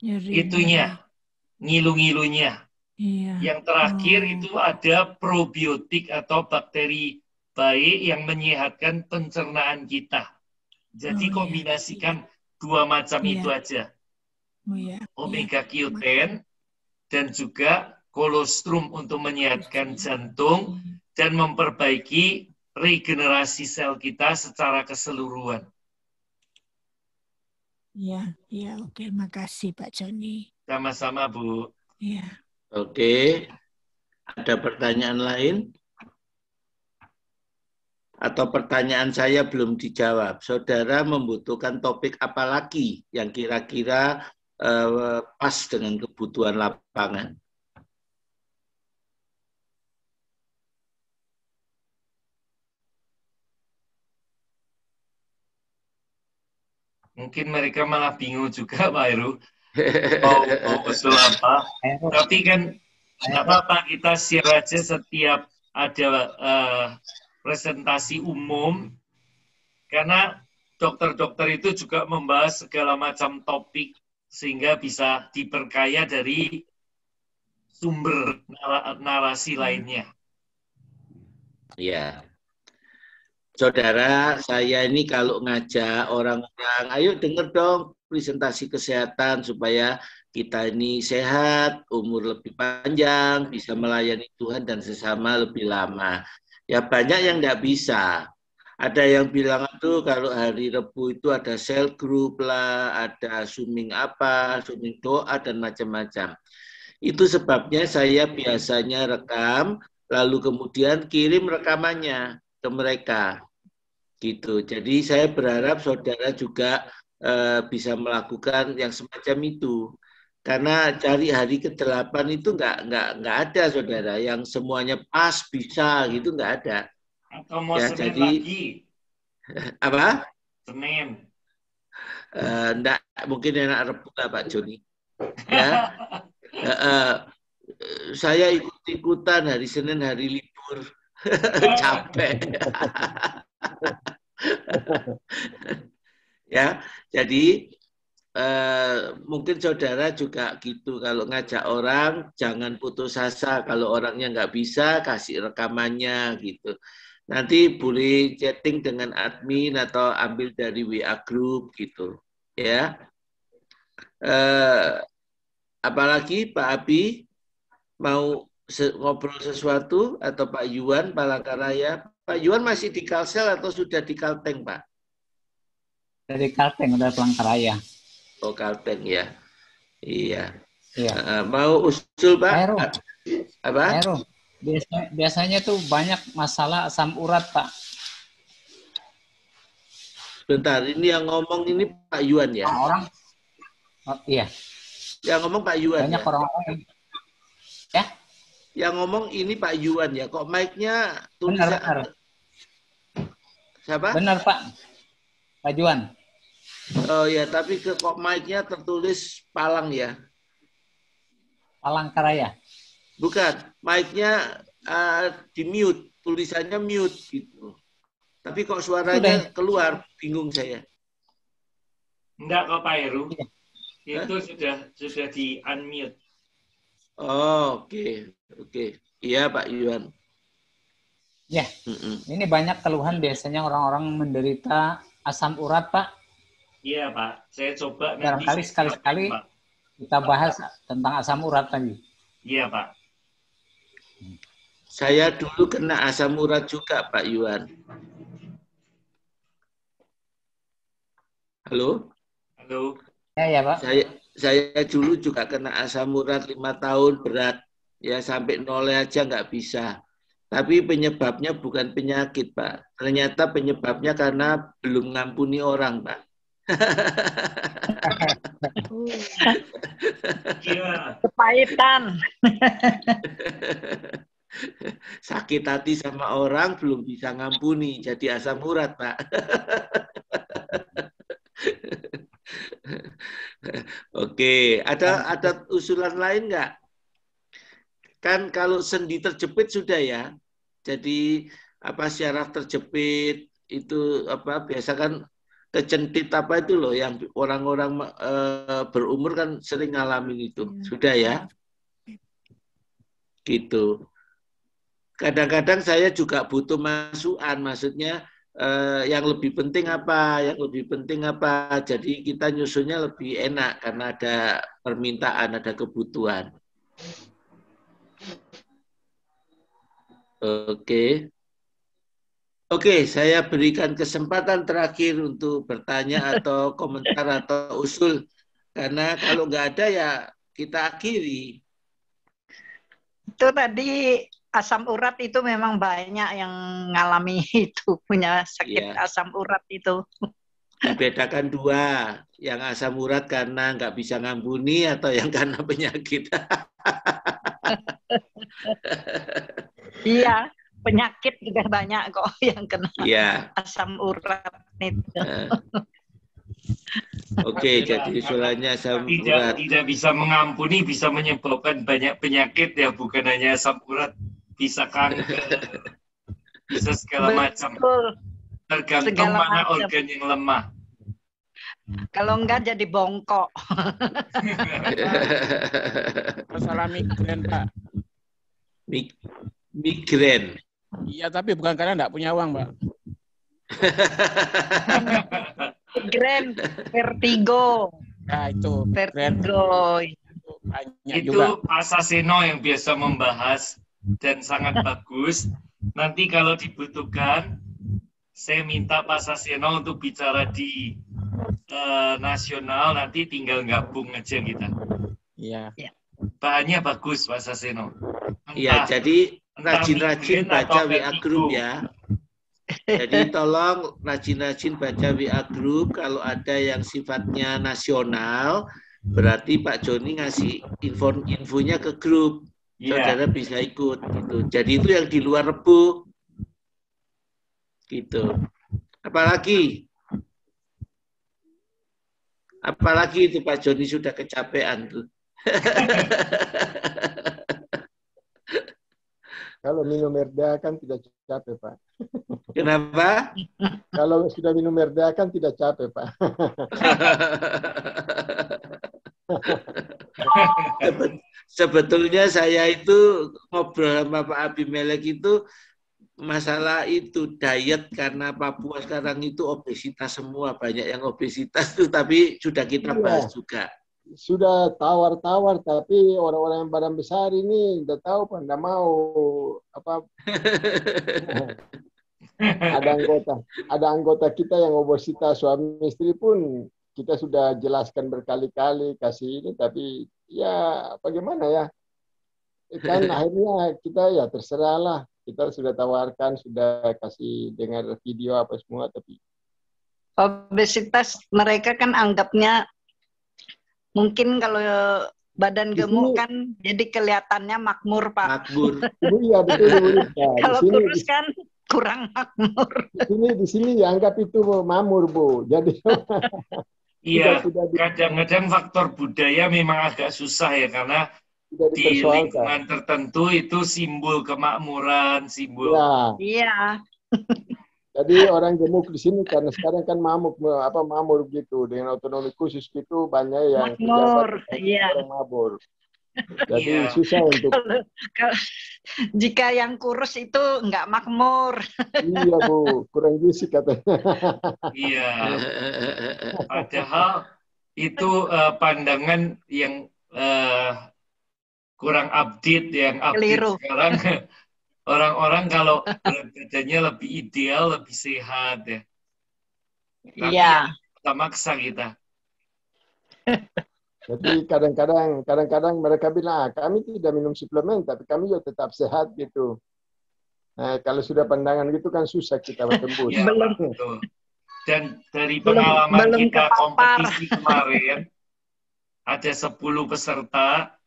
[SPEAKER 1] itunya, ngilu-ngilunya.
[SPEAKER 6] Iya.
[SPEAKER 1] Yang terakhir itu ada probiotik atau bakteri baik yang menyehatkan pencernaan kita. Jadi kombinasikan dua macam itu aja. Omega Q10 dan juga kolostrum untuk menyehatkan jantung dan memperbaiki regenerasi sel kita secara keseluruhan.
[SPEAKER 6] Iya, iya, oke, makasih Pak Joni.
[SPEAKER 1] Sama-sama, Bu.
[SPEAKER 6] Iya.
[SPEAKER 2] Oke, ada pertanyaan lain? Atau pertanyaan saya belum dijawab. Saudara membutuhkan topik apa lagi yang kira-kira pas dengan kebutuhan lapangan?
[SPEAKER 1] Mungkin mereka malah bingung juga, Pak Heru. Mau usul apa. Tapi kan nggak apa-apa, kita share aja setiap ada presentasi umum. Karena dokter-dokter itu juga membahas segala macam topik sehingga bisa diperkaya dari sumber narasi lainnya.
[SPEAKER 2] Ya. Saudara, saya ini kalau ngajak orang-orang, ayo denger dong presentasi kesehatan supaya kita ini sehat, umur lebih panjang, bisa melayani Tuhan dan sesama lebih lama. Ya banyak yang nggak bisa. Ada yang bilang tuh kalau hari Rebu itu ada cell group lah, ada zooming apa, zooming doa dan macam-macam. Itu sebabnya saya biasanya rekam, lalu kemudian kirim rekamannya ke mereka. Gitu. Jadi saya berharap saudara juga bisa melakukan yang semacam itu. Karena cari hari ke-8 itu nggak ada, saudara. Yang semuanya pas bisa gitu nggak ada.
[SPEAKER 1] Atau mau
[SPEAKER 2] ya,
[SPEAKER 1] Senin
[SPEAKER 2] jadi
[SPEAKER 1] lagi?
[SPEAKER 2] Apa?
[SPEAKER 1] Senin.
[SPEAKER 2] Enggak, mungkin enak Rebu lah Pak Joni. Ya, saya ikut-ikutan hari Senin hari libur, capek. Ya, jadi mungkin saudara juga gitu. Kalau ngajak orang, jangan putus asa. Kalau orangnya nggak bisa, kasih rekamannya gitu. Nanti boleh chatting dengan admin atau ambil dari WA group gitu, ya. Apalagi Pak Abi mau ngobrol sesuatu atau Pak Yuan Palangkaraya. Pak Yuan masih di Kalsel atau sudah di Kalteng, Pak?
[SPEAKER 9] Dari Kalteng, udah Palangkaraya.
[SPEAKER 2] Oh, Kalteng ya. Iya.
[SPEAKER 9] Iya.
[SPEAKER 2] Mau usul Pak?
[SPEAKER 9] Heru.
[SPEAKER 2] Apa?
[SPEAKER 9] Heru. Biasanya tuh banyak masalah asam urat, Pak.
[SPEAKER 2] Bentar, ini yang ngomong ini Pak Yuan ya?
[SPEAKER 9] Orang, oh, iya.
[SPEAKER 2] Yang ngomong Pak Yuan.
[SPEAKER 9] Banyak
[SPEAKER 2] ya?
[SPEAKER 9] orang-orang. Ya?
[SPEAKER 2] Yang ngomong ini Pak Yuan ya? Kok mic-nya tulisan?
[SPEAKER 9] Benar.
[SPEAKER 2] Siapa?
[SPEAKER 9] Benar, Pak. Pak Juan.
[SPEAKER 2] Oh ya, tapi kok mic-nya tertulis Palang ya?
[SPEAKER 9] Palangkaraya.
[SPEAKER 2] Bukan, mic-nya di mute, tulisannya mute gitu. Tapi kok suaranya keluar, bingung saya.
[SPEAKER 1] Enggak kok Pak Heru. Itu sudah di unmute.
[SPEAKER 2] Oh, oke. Iya Pak Yuan.
[SPEAKER 9] Ya, ini banyak keluhan biasanya orang-orang menderita asam urat, Pak.
[SPEAKER 1] Iya Pak, saya coba
[SPEAKER 9] barangkali sekali-sekali kita bahas tentang asam urat tadi.
[SPEAKER 1] Iya Pak.
[SPEAKER 2] Saya dulu kena asam urat juga Pak Yuan. Halo?
[SPEAKER 1] Halo.
[SPEAKER 9] Ya Pak.
[SPEAKER 2] Saya dulu juga kena asam urat 5 tahun berat. Ya sampai nolnya aja nggak bisa. Tapi penyebabnya bukan penyakit Pak. Ternyata penyebabnya karena belum ngampuni orang Pak.
[SPEAKER 8] Kepahitan.
[SPEAKER 2] Sakit hati sama orang belum bisa ngampuni, jadi asam urat Pak. Oke, ada usulan lain nggak? Kan kalau sendi terjepit sudah ya. Jadi syaraf terjepit itu biasa kan kecentit itu loh yang orang-orang berumur kan sering ngalamin itu. Sudah ya. Gitu. Kadang-kadang saya juga butuh masukan, maksudnya yang lebih penting apa, jadi kita nyusunnya lebih enak karena ada permintaan, ada kebutuhan. Oke, saya berikan kesempatan terakhir untuk bertanya atau komentar atau usul, karena kalau nggak ada ya kita akhiri.
[SPEAKER 8] Itu tadi asam urat itu memang banyak yang ngalami itu, punya sakit asam urat itu.
[SPEAKER 2] Dibedakan dua, yang asam urat karena nggak bisa ngampuni atau yang karena penyakit.
[SPEAKER 8] Iya, penyakit juga banyak kok yang kena asam urat itu.
[SPEAKER 2] Oke, jadi usulannya asam urat.
[SPEAKER 1] Tidak bisa mengampuni, bisa menyebabkan banyak penyakit ya, bukan hanya asam urat, bisa kanker, bisa segala macam. Tergantung
[SPEAKER 8] Segala
[SPEAKER 1] mana
[SPEAKER 8] macam.
[SPEAKER 1] organ yang lemah.
[SPEAKER 8] Kalau enggak jadi bongkok.
[SPEAKER 4] Masalah migrain, Pak.
[SPEAKER 2] Migrain.
[SPEAKER 4] Iya, tapi bukan karena enggak punya uang, Pak.
[SPEAKER 8] Migrain, vertigo.
[SPEAKER 4] Ya, itu.
[SPEAKER 8] Vertigo.
[SPEAKER 1] Itu Pak Saseno yang biasa membahas dan sangat bagus. Nanti kalau dibutuhkan, saya minta Pak Saseno untuk bicara di nasional, nanti tinggal gabung aja kita.
[SPEAKER 4] Iya.
[SPEAKER 1] Bahannya bagus Pak Saseno.
[SPEAKER 2] Iya, jadi rajin-rajin baca WA group ya. Jadi tolong rajin-rajin baca WA group. Kalau ada yang sifatnya nasional, berarti Pak Joni ngasih infonya ke grup. Saudara bisa ikut gitu. Jadi itu yang di luar Rebo. Gitu. Apalagi itu Pak Joni sudah kecapean tuh.
[SPEAKER 10] Kalau minum Merda kan tidak capek, Pak.
[SPEAKER 2] Kenapa?
[SPEAKER 10] Kalau sudah minum Merda kan tidak capek, Pak.
[SPEAKER 2] Sebetulnya saya itu ngobrol sama Pak Abimelek itu masalah itu diet, karena Papua sekarang itu obesitas semua, banyak yang obesitas tuh, tapi sudah kita bahas juga.
[SPEAKER 10] Sudah tawar-tawar, tapi orang-orang yang badan besar ini udah tahu Pak, nggak mau apa. ada anggota kita yang obesitas, suami istri pun kita sudah jelaskan berkali-kali kasih ini, tapi ya bagaimana ya, kan akhirnya kita ya terserah lah, kita sudah tawarkan, sudah kasih dengar video apa semua, tapi
[SPEAKER 8] obesitas mereka kan anggapnya mungkin kalau badan gemuk kan jadi kelihatannya makmur, Pak.
[SPEAKER 2] Makmur.
[SPEAKER 10] Iya, betul.
[SPEAKER 8] Kalau kurus kan kurang makmur.
[SPEAKER 10] Di sini dianggap itu makmur, Bu. Jadi
[SPEAKER 1] iya, kadang-kadang faktor budaya memang agak susah ya, karena di lingkungan tertentu itu simbol kemakmuran, simbol.
[SPEAKER 8] Iya.
[SPEAKER 10] Jadi orang gemuk di sini karena sekarang kan mamuk mamur gitu, dengan otonomi khusus gitu banyak yang
[SPEAKER 8] makmur, iya.
[SPEAKER 10] Orang mabur. Jadi susah untuk.
[SPEAKER 8] Jika yang kurus itu nggak makmur.
[SPEAKER 10] Iya Bu, kurang gizi katanya.
[SPEAKER 1] Iya. Padahal itu pandangan yang kurang update, yang update keliru. Sekarang. Orang-orang kalau berat badannya lebih ideal, lebih sehat ya. Tapi kita maksa kita.
[SPEAKER 10] Jadi kadang-kadang mereka bilang, kami tidak minum suplemen, tapi kami juga tetap sehat gitu. Nah, kalau sudah pandangan gitu kan susah kita bertembus.
[SPEAKER 1] Ya, betul. Dan dari pengalaman kita kompetisi kemarin, ada 10 peserta.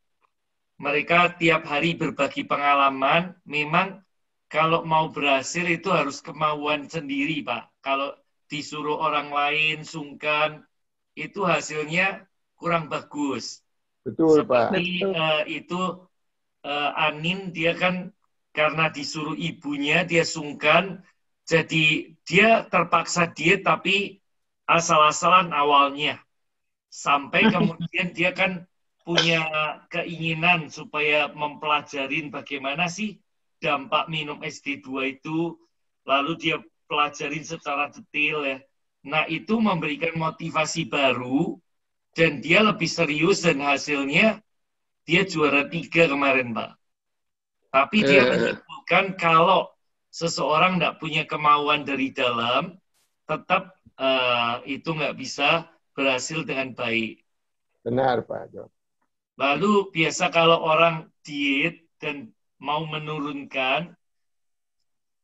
[SPEAKER 1] Mereka tiap hari berbagi pengalaman. Memang kalau mau berhasil itu harus kemauan sendiri, Pak. Kalau disuruh orang lain sungkan, itu hasilnya kurang bagus.
[SPEAKER 10] Betul,
[SPEAKER 1] seperti,
[SPEAKER 10] Pak.
[SPEAKER 1] Itu Anin, dia kan karena disuruh ibunya, dia sungkan. Jadi dia terpaksa diet, tapi asal-asalan awalnya. Sampai kemudian dia kan punya keinginan supaya mempelajarin bagaimana sih dampak minum SD2 itu, lalu dia pelajarin secara detail ya. Nah, itu memberikan motivasi baru, dan dia lebih serius, dan hasilnya dia juara 3 kemarin, Pak. Tapi dia menyimpulkan kalau seseorang nggak punya kemauan dari dalam, tetap itu nggak bisa berhasil dengan baik.
[SPEAKER 10] Benar, Pak Jo.
[SPEAKER 1] Lalu biasa kalau orang diet dan mau menurunkan,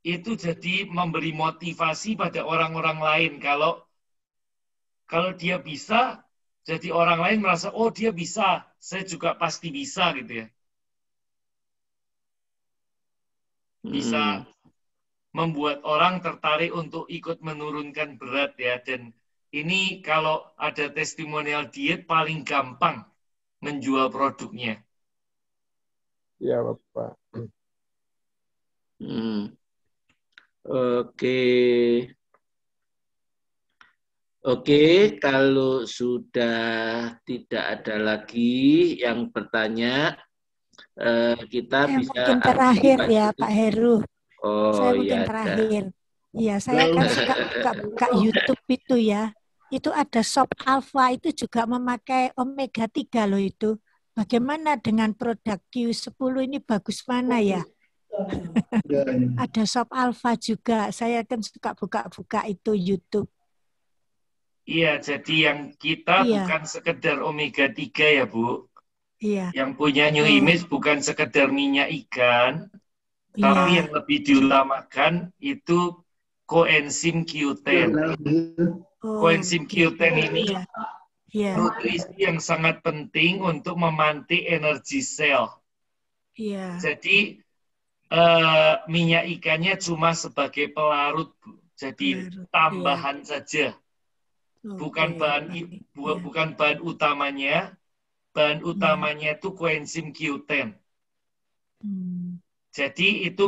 [SPEAKER 1] itu jadi memberi motivasi pada orang-orang lain. Kalau dia bisa, jadi orang lain merasa, oh dia bisa, saya juga pasti bisa gitu ya. Bisa membuat orang tertarik untuk ikut menurunkan berat ya. Dan ini kalau ada testimonial diet paling gampang menjual produknya.
[SPEAKER 10] Iya, Bapak.
[SPEAKER 2] Oke. Oke, kalau sudah tidak ada lagi yang bertanya, kita bisa
[SPEAKER 6] mungkin terakhir ya Pak Heru.
[SPEAKER 2] Oh,
[SPEAKER 6] saya mungkin
[SPEAKER 2] ya,
[SPEAKER 6] terakhir. Iya, saya kan suka buka YouTube itu ya. Itu ada Shop Alpha itu juga memakai omega 3 loh itu. Bagaimana dengan produk Q10 ini bagus mana ya? Ada Shop Alpha juga. Saya kan suka buka-buka itu YouTube.
[SPEAKER 1] Iya, jadi yang kita bukan sekedar omega 3 ya, Bu.
[SPEAKER 6] Iya.
[SPEAKER 1] Yang punya New Image bukan sekedar minyak ikan, tapi yang lebih diutamakan itu koenzim Q10. Koenzim Q10 ini nutrisi yang sangat penting untuk memantik energi sel. Jadi minyak ikannya cuma sebagai pelarut, Bu. Jadi tambahan saja. Bukan bahan utamanya. Bahan utamanya itu koenzim Q10. Jadi itu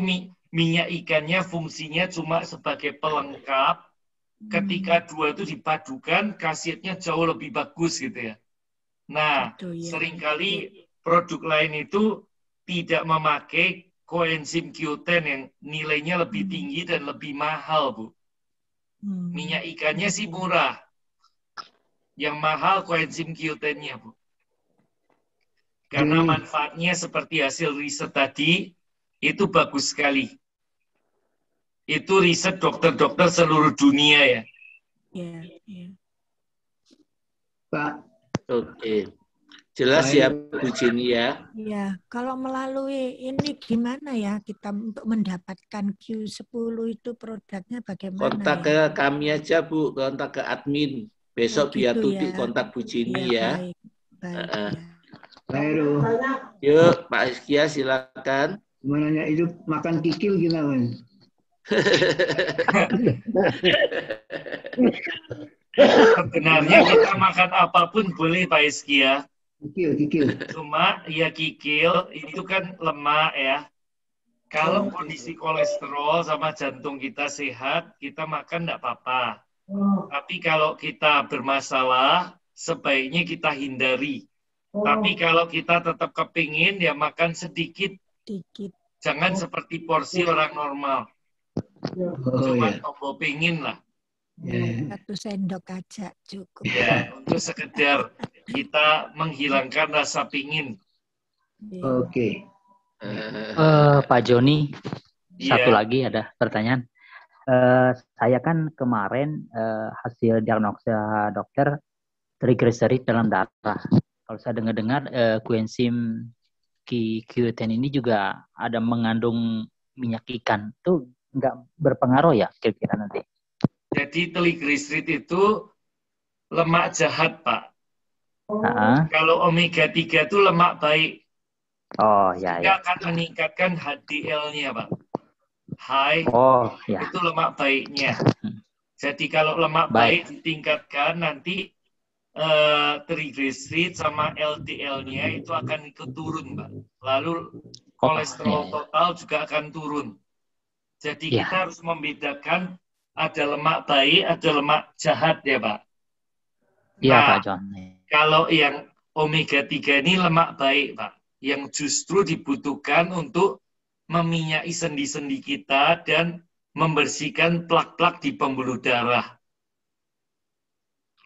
[SPEAKER 1] minyak ikannya fungsinya cuma sebagai pelengkap. Ketika dua itu dipadukan, khasiatnya jauh lebih bagus gitu ya. Nah, seringkali produk lain itu tidak memakai koenzim Q10 yang nilainya lebih tinggi dan lebih mahal, Bu. Minyak ikannya sih murah. Yang mahal koenzim Q10-nya, Bu. Karena manfaatnya seperti hasil riset tadi, itu bagus sekali. Itu riset dokter-dokter seluruh dunia ya.
[SPEAKER 3] Pak.
[SPEAKER 2] Oke. Jelas ya Bu Jenny ya.
[SPEAKER 6] Iya, kalau melalui ini gimana ya kita untuk mendapatkan Q10 itu produknya bagaimana?
[SPEAKER 2] Kontak ke kami aja Bu, kontak ke admin. Besok biar Tuti kontak Bu Jenny ya.
[SPEAKER 6] Baik.
[SPEAKER 2] Yuk, Pak Iskia silakan.
[SPEAKER 3] Gimana itu makan kikil gimana?
[SPEAKER 1] Sebenarnya kita makan apapun boleh Pak Iskia.
[SPEAKER 3] Kikil.
[SPEAKER 1] Cuma ya kikil itu kan lemak ya. Kalau kondisi kolesterol sama jantung kita sehat, kita makan enggak apa-apa. Tapi kalau kita bermasalah, sebaiknya kita hindari. Tapi kalau kita tetap kepingin, ya makan sedikit. Jangan seperti porsi orang normal. Cuma tombol pingin lah.
[SPEAKER 6] 1 sendok aja cukup.
[SPEAKER 1] Ya, untuk sekedar kita menghilangkan rasa pingin.
[SPEAKER 3] Oke.
[SPEAKER 5] Pak Joni, satu lagi ada pertanyaan. Saya kan kemarin hasil diagnosa dokter triglycerid dalam darah. Kalau saya dengar-dengar koenzim Q10 ini juga ada mengandung minyak ikan. Itu nggak berpengaruh ya kira-kira nanti?
[SPEAKER 1] Jadi triglycerid itu lemak jahat, Pak. Kalau omega 3 itu lemak baik.
[SPEAKER 5] Oh, ya.
[SPEAKER 1] Dia akan meningkatkan HDL-nya, Pak. Itu lemak baiknya. Jadi kalau lemak baik ditingkatkan, nanti triglycerid sama LDL-nya itu akan ikut turun, Pak. Lalu kolesterol total juga akan turun. Jadi kita harus membedakan ada lemak baik, ada lemak jahat ya, Pak.
[SPEAKER 5] Iya, Pak John.
[SPEAKER 1] Kalau yang omega 3 ini lemak baik, Pak. Yang justru dibutuhkan untuk meminyaki sendi-sendi kita dan membersihkan plak-plak di pembuluh darah.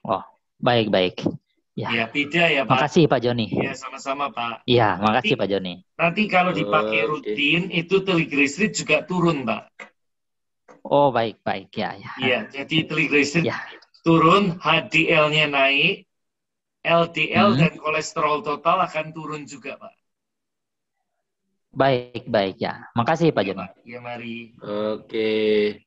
[SPEAKER 5] Oh, baik-baik.
[SPEAKER 1] Ya, beda ya, Pak.
[SPEAKER 5] Makasih, Pak Joni.
[SPEAKER 1] Iya, sama-sama, Pak.
[SPEAKER 5] Iya, makasih, Pak Joni.
[SPEAKER 1] Nanti kalau dipakai rutin, itu triglycerid juga turun, Pak.
[SPEAKER 5] Oh, baik-baik. Ya.
[SPEAKER 1] Iya, jadi triglycerid turun, HDL-nya naik, LDL dan kolesterol total akan turun juga, Pak.
[SPEAKER 5] Baik-baik ya. Makasih, Pak Joni.
[SPEAKER 1] Ya, mari.
[SPEAKER 2] Oke.